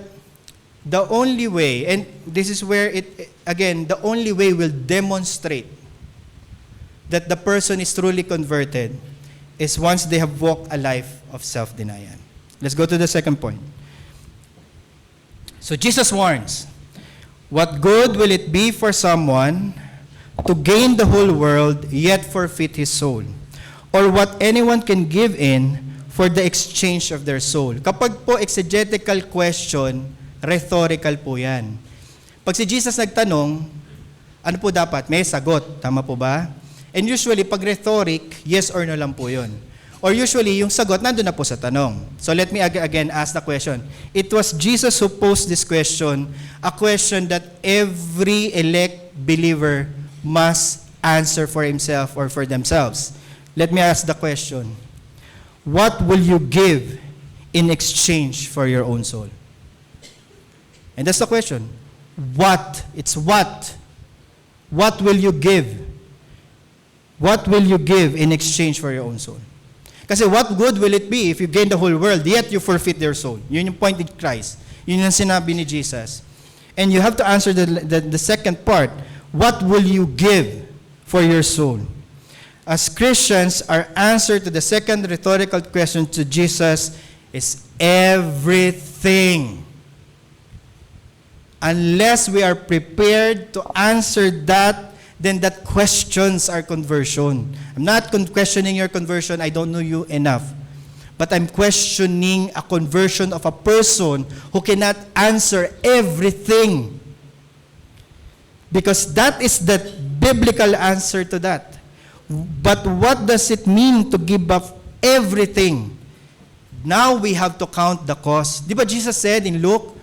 the only way, and this is where the only way will demonstrate that the person is truly converted is once they have walked a life of self-denial. Let's go to the second point. So Jesus warns, what good will it be for someone to gain the whole world yet forfeit his soul? Or what anyone can give in for the exchange of their soul? Kapag po exegetical question, rhetorical po yan. Pag si Jesus nagtanong, ano po dapat? May sagot. Tama po ba? And usually, pag rhetoric, yes or no lang po yun. Or usually, yung sagot, nandun na po sa tanong. So let me again ask the question. It was Jesus who posed this question, a question that every elect believer must answer for himself or for themselves. Let me ask the question. What will you give in exchange for your own soul? And that's the question. What? It's what? What will you give? What will you give in exchange for your own soul? Kasi what good will it be if you gain the whole world, yet you forfeit your soul? Yun yung point in Christ. Yun yung sinabi ni Jesus. And you have to answer the second part. What will you give for your soul? As Christians, our answer to the second rhetorical question to Jesus is everything. Unless we are prepared to answer that, then that questions our conversion. I'm not questioning your conversion. I don't know you enough. But I'm questioning a conversion of a person who cannot answer everything. Because that is the biblical answer to that. But what does it mean to give up everything? Now we have to count the cost. Di ba Jesus said in Luke,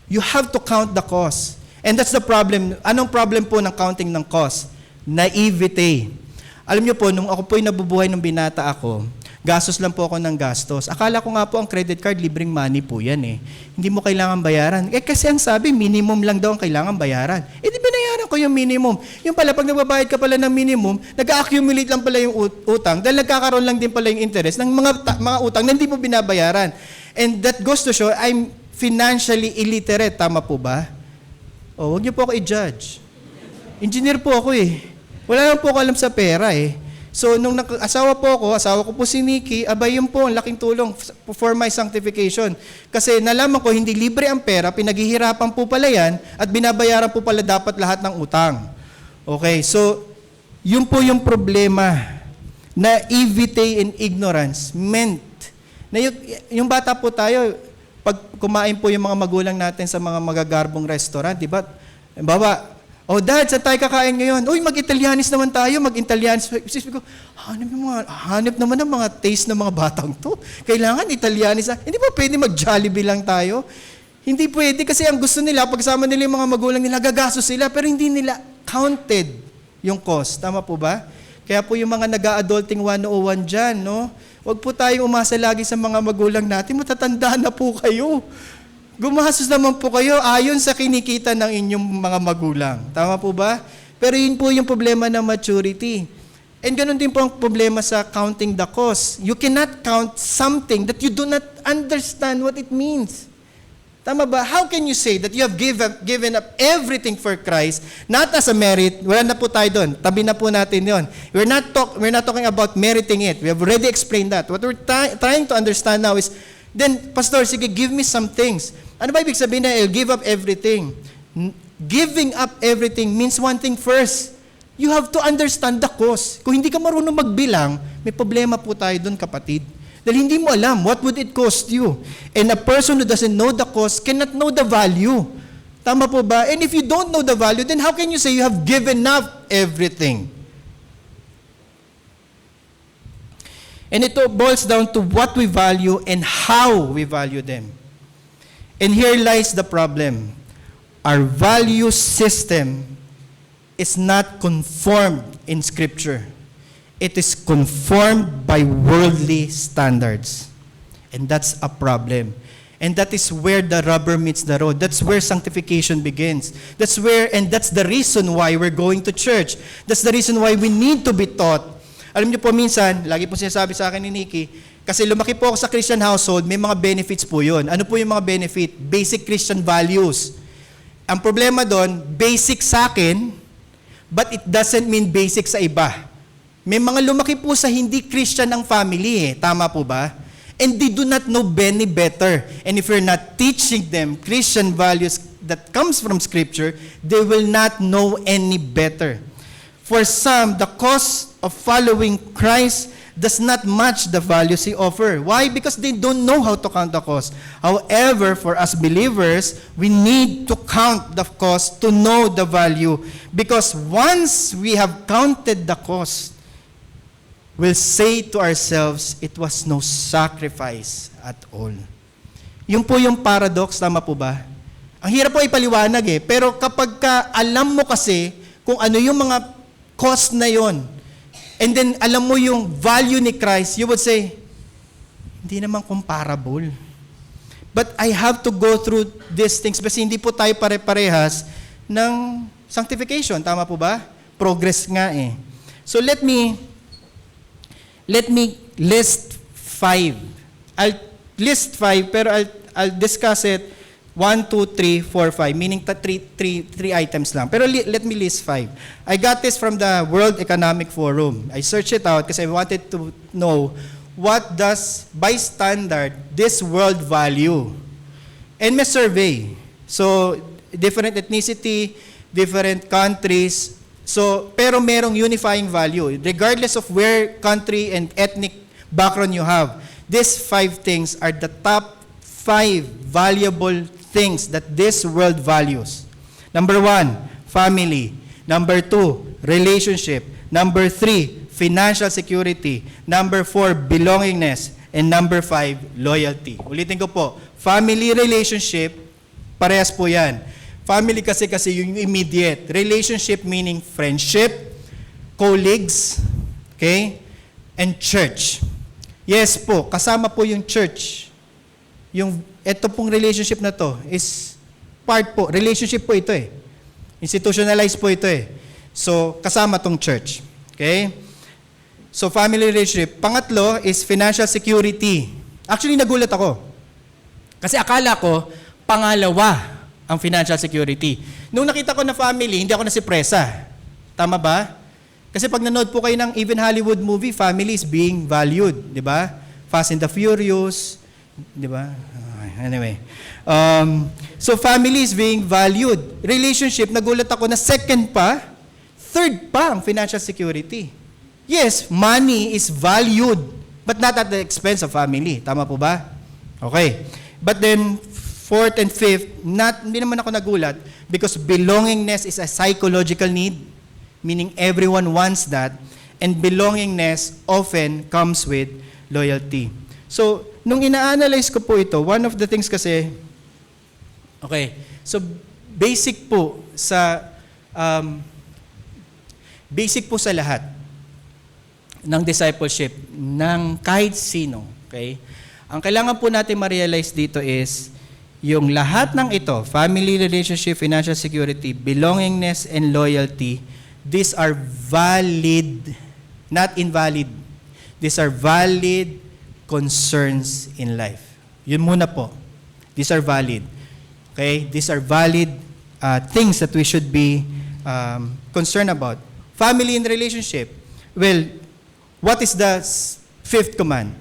you have to count the cost. And that's the problem. Anong problem po ng counting ng cost? Naivete. Alam niyo po, nung ako po'y nabubuhay nung binata ako, gastos lang po ako ng gastos. Akala ko nga po ang credit card, libreng money po yan eh. Hindi mo kailangan bayaran. Kasi ang sabi, minimum lang daw ang kailangan bayaran. Di binayaran ko yung minimum. Yung pala, pag nagbabayad ka pala ng minimum, nag-accumulate lang pala yung utang dahil nagkakaroon lang din pala yung interest ng mga utang na hindi mo binabayaran. And that goes to show, I'm financially illiterate. Tama po ba? O, huwag niyo po ako i-judge. Engineer po ako eh. Wala lang po ako alam sa pera eh. So, nung asawa ko po si Nikki, abay yun po, ang laking tulong for my sanctification. Kasi nalaman ko, hindi libre ang pera, pinaghihirapan po pala yan, at binabayaran po pala dapat lahat ng utang. Okay, so, yun po yung problema. Naivete and ignorance meant na yung bata po tayo, pag kumain po yung mga magulang natin sa mga magagarbong restaurant, di ba? Baba, oh dad, saan tayo kakain ngayon? Uy, mag-Italianis naman tayo, mag-Italianis. Isip ko, hanip naman ng mga taste ng mga batang to. Kailangan Italianis. Hindi ba pwede mag-Jollibee lang tayo? Hindi pwede kasi ang gusto nila, pagsama nila yung mga magulang nila, gagastos sila, pero hindi nila counted yung cost. Tama po ba? Kaya po yung mga nag-a-adulting 101 dyan, no? Huwag po tayong umasa lagi sa mga magulang natin. Matatanda na po kayo. Gumastos naman po kayo ayon sa kinikita ng inyong mga magulang. Tama po ba? Pero yun po yung problema ng maturity. And ganun din po ang problema sa counting the cost. You cannot count something that you do not understand what it means. Tama ba? How can you say that you have given up everything for Christ, not as a merit? Wala na po tayo doon. Tabi na po natin yon. We're not talking about meriting it. We have already explained that. What we're trying to understand now is, then, Pastor, sige, give me some things. Ano ba ibig sabihin na I'll give up everything? Giving up everything means one thing first. You have to understand the cost. Kung hindi ka marunong magbilang, may problema po tayo doon, kapatid. Dahil hindi mo alam, what would it cost you? And a person who doesn't know the cost cannot know the value. Tama po ba? And if you don't know the value, then how can you say you have given up everything? And it all boils down to what we value and how we value them. And here lies the problem. Our value system is not conformed in Scripture. It is conformed by worldly standards. And that's a problem. And that is where the rubber meets the road. That's where sanctification begins. That's the reason why we're going to church. That's the reason why we need to be taught. Alam niyo po minsan, lagi po sinasabi sa akin ni Nikki, kasi lumaki po ako sa Christian household, may mga benefits po yun. Ano po yung mga benefit? Basic Christian values. Ang problema doon, basic sa akin, but it doesn't mean basic sa iba. May mga lumaki po sa hindi Christian ang family eh. Tama po ba? And they do not know any better. And if you're not teaching them Christian values that comes from Scripture, they will not know any better. For some, the cost of following Christ does not match the values he offers. Why? Because they don't know how to count the cost. However, for us believers, we need to count the cost to know the value. Because once we have counted the cost, we'll say to ourselves, it was no sacrifice at all. Yun po yung paradox, tama po ba? Ang hirap po ipaliwanag pero kapag alam mo kasi kung ano yung mga cost na yon, and then alam mo yung value ni Christ, you would say, hindi naman comparable. But I have to go through these things kasi hindi po tayo pare-parehas ng sanctification. Tama po ba? Progress nga So let me list 5. I'll list 5 pero I'll discuss it 1, 2, 3, 4, 5, meaning three items lang. Pero let me list 5. I got this from the World Economic Forum. I searched it out because I wanted to know what does, by standard, this world value. And may survey. So, different ethnicity, different countries. So, pero merong unifying value. Regardless of where country and ethnic background you have, these 5 things are the top 5 valuable things that this world values. Number 1, family. Number 2, relationship. Number 3, financial security. Number 4, belongingness. And number 5, loyalty. Ulitin ko po, family, relationship, parehas po yan. Family kasi yung immediate. Relationship meaning friendship, colleagues, okay? And church. Yes po, kasama po yung church. Ito pong relationship na to is part po, relationship po ito Institutionalized po ito So, kasama tong church. Okay? So, family relationship. Pangatlo is financial security. Actually, nagulat ako. Kasi akala ko, pangalawa ang financial security. Nung nakita ko na family, hindi ako nasipresa. Tama ba? Kasi pag nanood po kayo ng even Hollywood movie, family is being valued. Di ba? Fast and the Furious. Di ba? Anyway. So family is being valued. Relationship, nagulat ako na second pa, third pa ang financial security. Yes, money is valued, but not at the expense of family. Tama po ba? Okay. But then, fourth and fifth, hindi naman ako nagulat because belongingness is a psychological need, meaning everyone wants that, and belongingness often comes with loyalty. So, nung ina-analyze ko po ito, one of the things kasi, so basic po sa lahat ng discipleship ng kahit sino, okay? Ang kailangan po natin ma-realize dito is yung lahat ng ito, family, relationship, financial security, belongingness, and loyalty, these are valid, not invalid. These are valid concerns in life. Yun muna po. These are valid. Okay? These are valid things that we should be concerned about. Family and relationship. Well, what is the fifth command?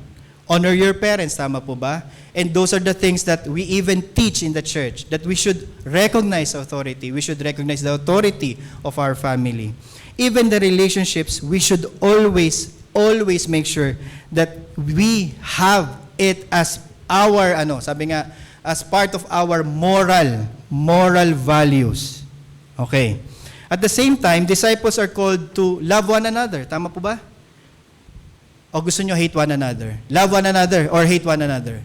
Honor your parents. Tama po ba? And those are the things that we even teach in the church, that we should recognize authority. We should recognize the authority of our family. Even the relationships, we should always make sure that we have it as our, sabi nga, as part of our moral values. Okay. At the same time, disciples are called to love one another. Tama po ba? O gusto nyo hate one another? Love one another or hate one another?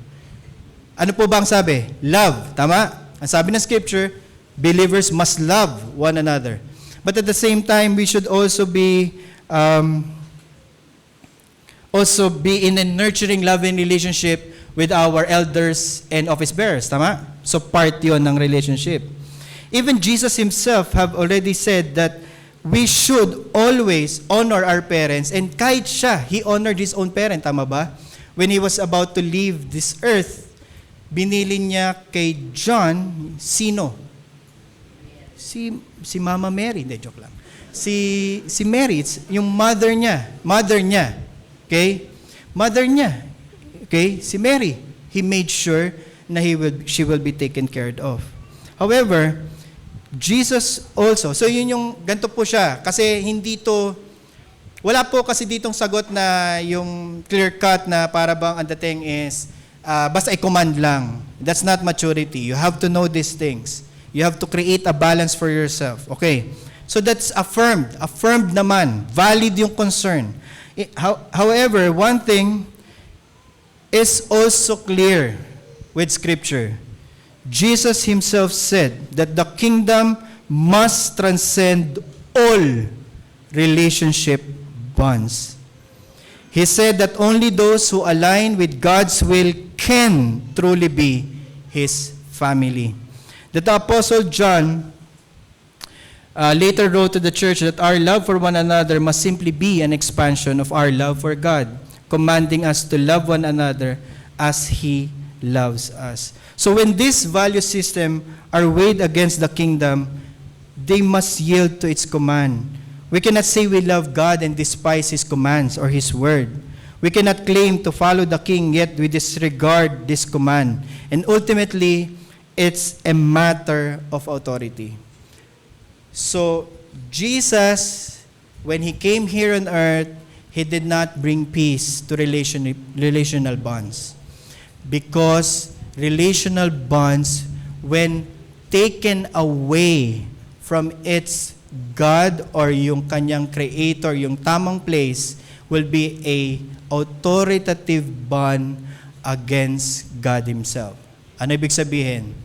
Ano po ba ang sabi? Love. Tama? Ang sabi ng scripture, believers must love one another. But at the same time, we should also be in a nurturing, loving relationship with our elders and office bearers. Tama? So part yun ng relationship. Even Jesus himself have already said that we should always honor our parents. And kahit siya, he honored his own parent. Tama ba? When he was about to leave this earth, binili niya kay John, sino? Si Mama Mary. Hindi, joke lang. Si Mary, it's yung mother niya. Okay? Mother niya. Okay? Si Mary. He made sure na she will be taken care of. However, Jesus also, so yun yung, ganito po siya, kasi hindi to Wala po kasi ditong sagot na yung clear-cut na para bang ang dating is basta i-command lang. That's not maturity. You have to know these things. You have to create a balance for yourself. Okay. So that's affirmed. Affirmed naman. Valid yung concern. However, one thing is also clear with Scripture. Jesus himself said that the kingdom must transcend all relationship bonds. He said that only those who align with God's will can truly be His family. That the Apostle John later wrote to the church that our love for one another must simply be an expansion of our love for God, commanding us to love one another as He loves us. So when this value system are weighed against the kingdom, they must yield to its command. We cannot say we love God and despise His commands or His word. We cannot claim to follow the King, yet we disregard this command. And ultimately, it's a matter of authority. So, Jesus, when He came here on earth, He did not bring peace to relational bonds. Because relational bonds, when taken away from its God or yung kanyang creator, yung tamang place, will be a authoritative bond against God Himself. Ano ibig sabihin?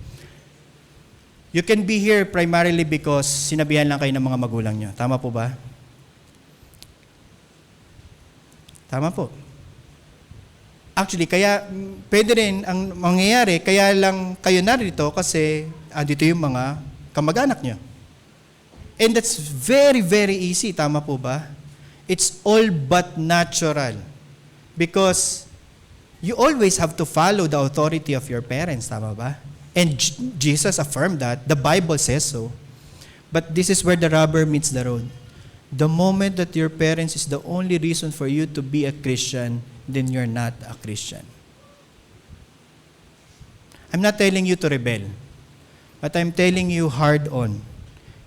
You can be here primarily because sinabihan lang kayo ng mga magulang nyo. Tama po ba? Tama po. Actually, kaya pwede rin ang mangyayari, kaya lang kayo narito kasi dito yung mga kamag-anak nyo. And that's very, very easy. Tama po ba? It's all but natural. Because you always have to follow the authority of your parents. Tama ba? And Jesus affirmed that. The Bible says so. But this is where the rubber meets the road. The moment that your parents is the only reason for you to be a Christian, then you're not a Christian. I'm not telling you to rebel. But I'm telling you hard on.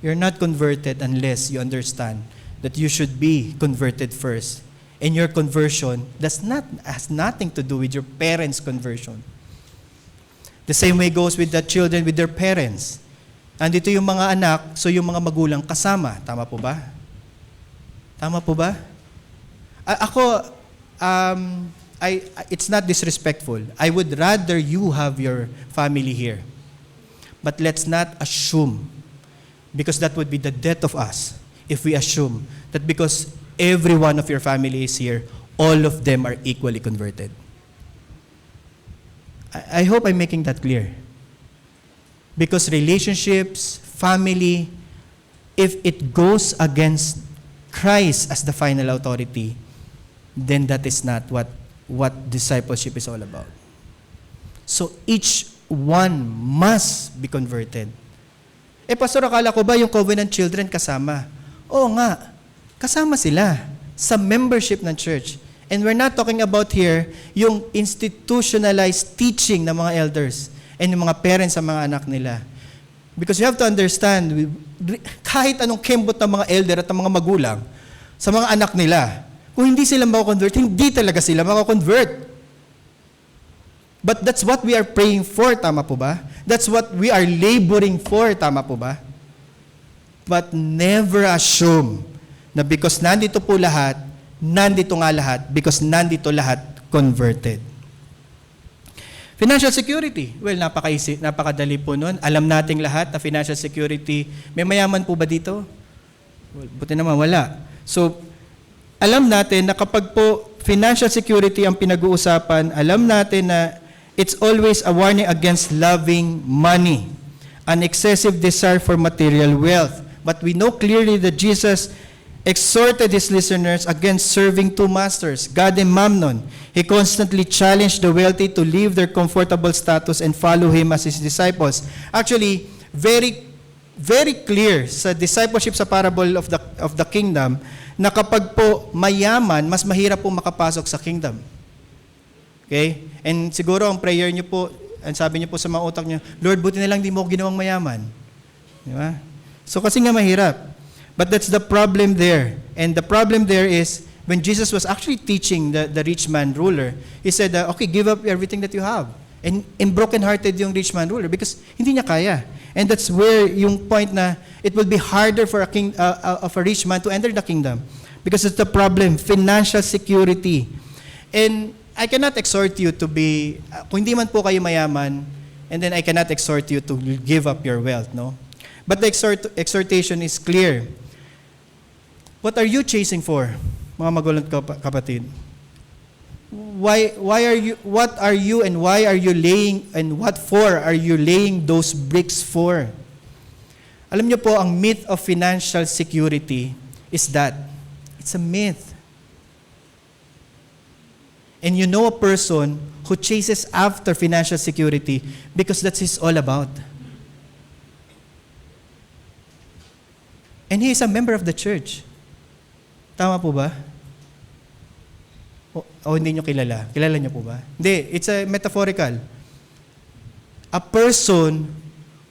You're not converted unless you understand that you should be converted first. And your conversion has nothing to do with your parents' conversion. The same way goes with the children with their parents. Andito yung mga anak, so yung mga magulang kasama. Tama po ba? Tama po ba? It's not disrespectful. I would rather you have your family here. But let's not assume, because that would be the death of us if we assume that because every one of your family is here, all of them are equally converted. I hope I'm making that clear. Because relationships, family, if it goes against Christ as the final authority, then that is not what discipleship is all about. So each one must be converted. Pastor, akala ko ba yung covenant children kasama? Oo nga, kasama sila sa membership ng church. And we're not talking about here yung institutionalized teaching ng mga elders and yung mga parents sa mga anak nila. Because you have to understand, kahit anong kembot ng mga elder at ng mga magulang sa mga anak nila, kung hindi sila mako-convert, hindi talaga sila mako-convert. But that's what we are praying for, tama po ba? That's what we are laboring for, tama po ba? But never assume na because nandito po lahat, nandito nga lahat, because nandito lahat converted. Financial security. Well, napakadali po nun. Alam nating lahat na financial security. May mayaman po ba dito? Well, buti naman, wala. So, alam natin na kapag po financial security ang pinag-uusapan, alam natin na it's always a warning against loving money, an excessive desire for material wealth. But we know clearly that Jesus exhorted His listeners against serving two masters, God and Mammon. He constantly challenged the wealthy to leave their comfortable status and follow Him as His disciples. Actually, very, very clear sa discipleship sa parable of the kingdom na kapag po mayaman, mas mahirap po makapasok sa kingdom. Okay? And siguro ang prayer niyo po, ang sabi niyo po sa mga utak niyo, Lord, buti na lang di mo ako ginawang mayaman. Di ba? So kasi nga mahirap. But that's the problem there. And the problem there is, when Jesus was actually teaching the rich man ruler, he said, okay, give up everything that you have. And broken-hearted yung rich man ruler because hindi niya kaya. And that's where yung point na it will be harder for of a rich man to enter the kingdom. Because it's the problem, financial security. And I cannot exhort you to be, kung hindi man po kayo mayaman, and then I cannot exhort you to give up your wealth, no? But the exhortation is clear. What are you chasing for, mga magulang kapatid? What are you and why are you laying, and what for are you laying those bricks for? Alam niyo po, ang myth of financial security is that it's a myth. And you know a person who chases after financial security because that's his all about. And he is a member of the church. Tama po ba? O hindi nyo kilala? Kilala nyo po ba? Hindi, it's a metaphorical. A person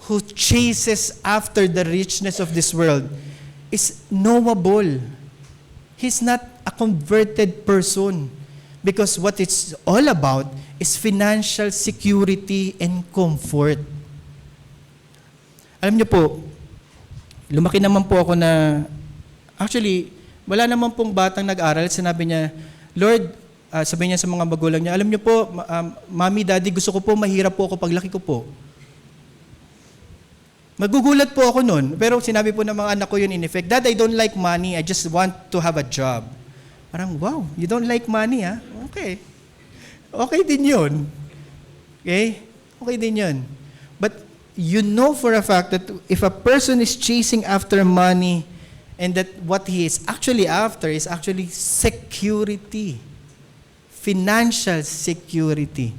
who chases after the richness of this world is knowable. He's not a converted person because what it's all about is financial security and comfort. Alam niyo po, lumaki naman po ako na, actually, wala naman pong batang nag-aral. Sinabi niya, Lord, sabi niya sa mga magulang niya, alam niyo po, Mami, Daddy, gusto ko po, mahirap po ako paglaki ko po. Magugulat po ako nun. Pero sinabi po ng mga anak ko yun in effect, Dad, I don't like money, I just want to have a job. Parang, wow, you don't like money, ha? Okay. Okay din yun. Okay? Okay din yun. But you know for a fact that if a person is chasing after money, and that what he is actually after is actually security. Financial security.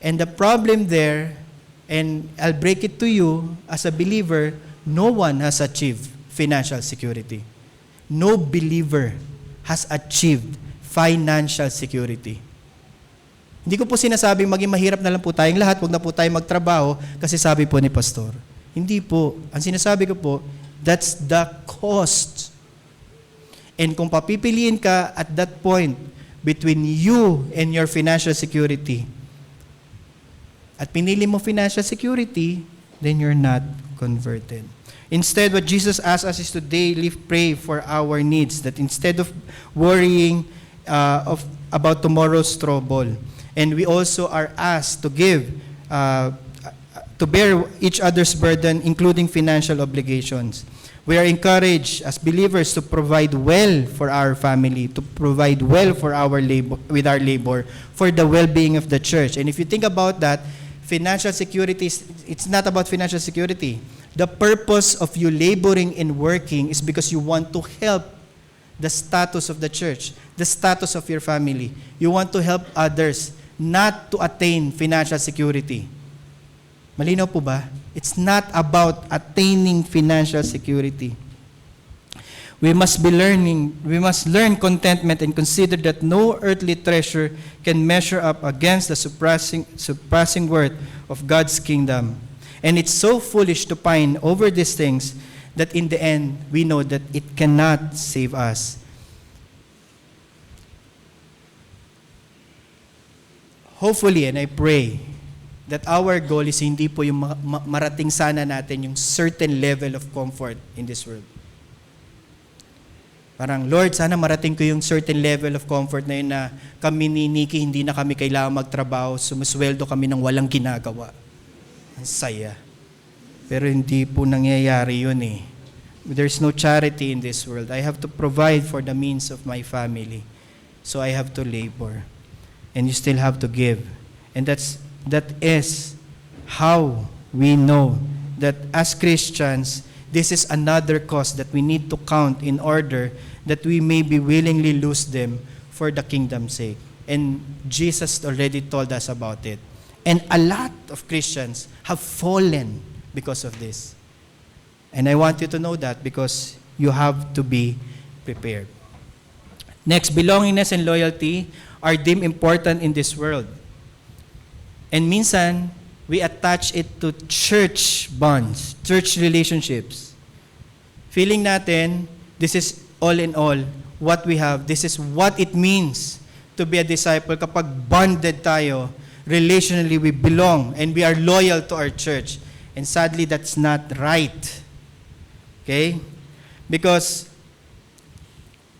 And the problem there, and I'll break it to you, as a believer, no one has achieved financial security. No believer has achieved financial security. Hindi ko po sinasabing maging mahirap na lang po tayong lahat, huwag na po tayo magtrabaho, kasi sabi po ni Pastor. Hindi po. Ang sinasabi ko po, that's the cost. And kung papipiliin ka at that point between you and your financial security, at pinili mo financial security, then you're not converted. Instead, what Jesus asks us is to daily pray for our needs, that instead of worrying about tomorrow's trouble, and we also are asked to give, to bear each other's burden, including financial obligations. We are encouraged as believers to provide well for our family, to provide well for our labor, with our labor, for the well-being of the church. And if you think about that, financial security, it's not about financial security. The purpose of you laboring and working is because you want to help the status of the church, the status of your family. You want to help others, not to attain financial security. Malinaw po ba? It's not about attaining financial security. We must learn contentment and consider that no earthly treasure can measure up against the surpassing worth of God's kingdom. And it's so foolish to pine over these things that in the end, we know that it cannot save us. Hopefully, and I pray, that our goal is hindi po yung marating sana natin yung certain level of comfort in this world. Parang, Lord, sana marating ko yung certain level of comfort na yun na kami ni Nikki, hindi na kami kailangan magtrabaho, sumusweldo kami ng walang ginagawa. Ang saya. Pero hindi po nangyayari yun eh. There's no charity in this world. I have to provide for the means of my family. So I have to labor. And you still have to give. And that is how we know that as Christians, this is another cost that we need to count in order that we may be willingly lose them for the kingdom's sake. And Jesus already told us about it. And a lot of Christians have fallen because of this. And I want you to know that because you have to be prepared. Next, belongingness and loyalty are deemed important in this world. And minsan, we attach it to church bonds, church relationships. Feeling natin, this is all in all, what we have. This is what it means to be a disciple. Kapag bonded tayo, relationally we belong and we are loyal to our church. And sadly, that's not right. Okay? Because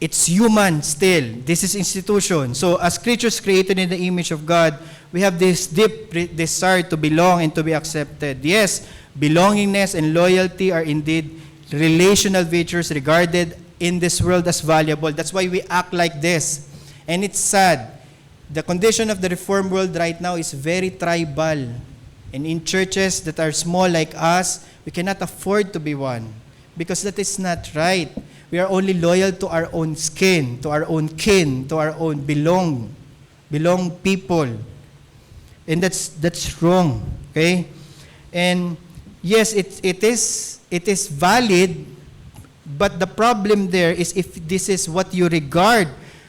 it's human still. This is institution. So as creatures created in the image of God, we have this deep desire to belong and to be accepted. Yes, belongingness and loyalty are indeed relational virtues regarded in this world as valuable. That's why we act like this. And it's sad. The condition of the reformed world right now is very tribal. And in churches that are small like us, we cannot afford to be one. Because that is not right. We are only loyal to our own skin, to our own kin, to our own belong people. And that's wrong. Okay? And yes, it is valid, but the problem there is if this is what you regard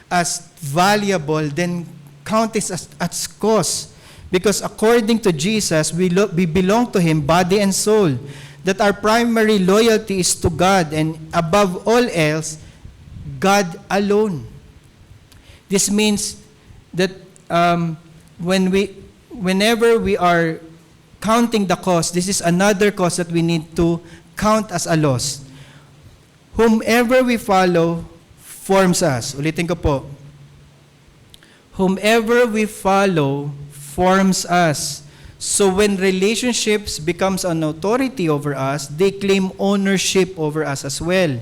as valuable, then count this as cost. Because according to Jesus, we belong to Him, body and soul. That our primary loyalty is to God, and above all else, God alone. This means that whenever we are counting the cost, this is another cost that we need to count as a loss. Whomever we follow forms us. Ulitin ko po. Whomever we follow forms us. So when relationships becomes an authority over us, they claim ownership over us as well.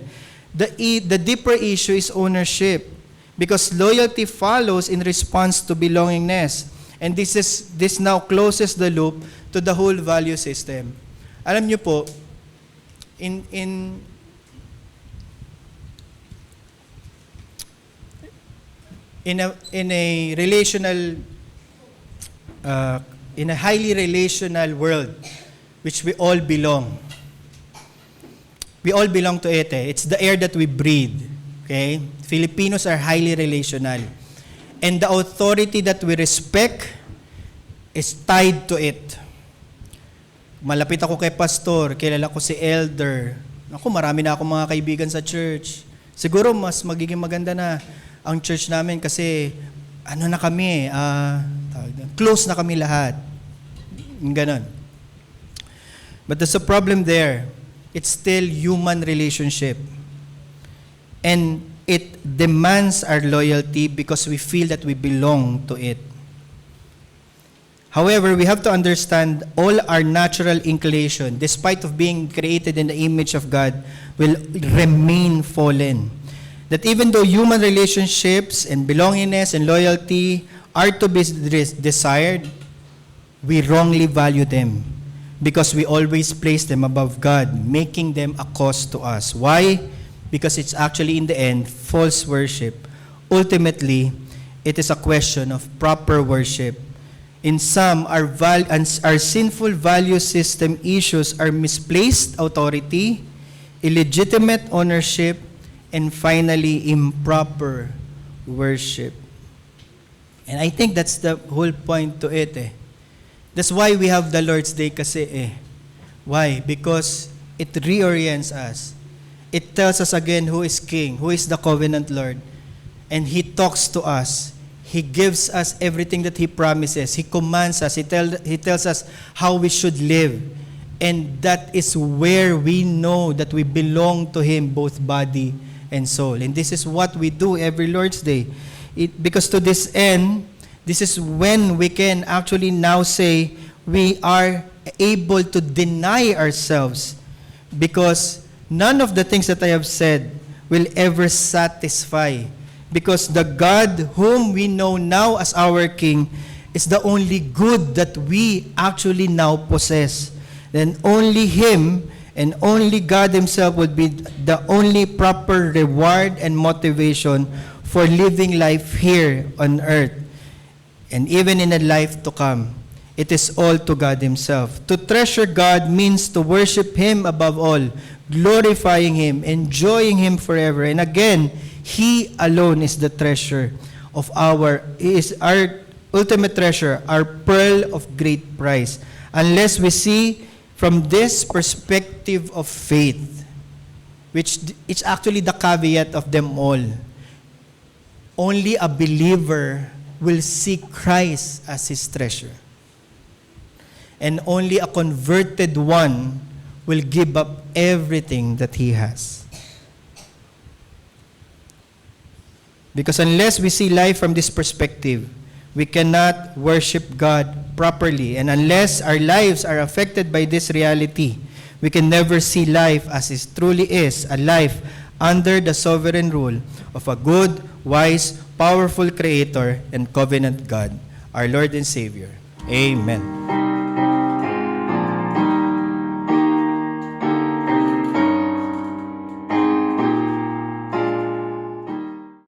The deeper issue is ownership, because loyalty follows in response to belongingness. And this now closes the loop to the whole value system. Alam niyo po, in a relational in a highly relational world, which we all belong. We all belong to it. It's the air that we breathe. Okay? Filipinos are highly relational. And the authority that we respect is tied to it. Malapit ako kay pastor, kilala ko si elder. Ako, marami na akong mga kaibigan sa church. Siguro mas magiging maganda na ang church namin kasi ano na kami, close na kami lahat. Ganon. But there's a problem there. It's still human relationship. And it demands our loyalty because we feel that we belong to it. However, we have to understand all our natural inclination, despite of being created in the image of God, will remain fallen. That even though human relationships and belongingness and loyalty are to be desired, we wrongly value them because we always place them above God, making them a cost to us. Why? Because it's actually in the end false worship. Ultimately, it is a question of proper worship. In some, our sinful value system issues are misplaced authority, illegitimate ownership, and finally, improper worship. And I think that's the whole point to it. That's why we have the Lord's Day kasi. Why? Because it reorients us. It tells us again who is King, who is the covenant Lord. And He talks to us. He gives us everything that He promises. He commands us. He tells us how we should live. And that is where we know that we belong to Him, both body and soul. And this is what we do every Lord's Day. Because to this end, this is when we can actually now say we are able to deny ourselves, because none of the things that I have said will ever satisfy, because the God whom we know now as our King is the only good that we actually now possess. Then only Him and only God Himself would be the only proper reward and motivation for living life here on earth. And even in a life to come, it is all to God Himself. To treasure God means to worship Him above all, glorifying Him, enjoying Him forever. And again, He alone is the treasure of is our ultimate treasure, our pearl of great price. Unless we see from this perspective of faith, it's actually the caveat of them all. Only a believer will see Christ as his treasure. And only a converted one will give up everything that he has. Because unless we see life from this perspective, we cannot worship God properly. And unless our lives are affected by this reality, we can never see life as it truly is, a life under the sovereign rule of a good, wise, powerful Creator and covenant God, our Lord and Savior. Amen.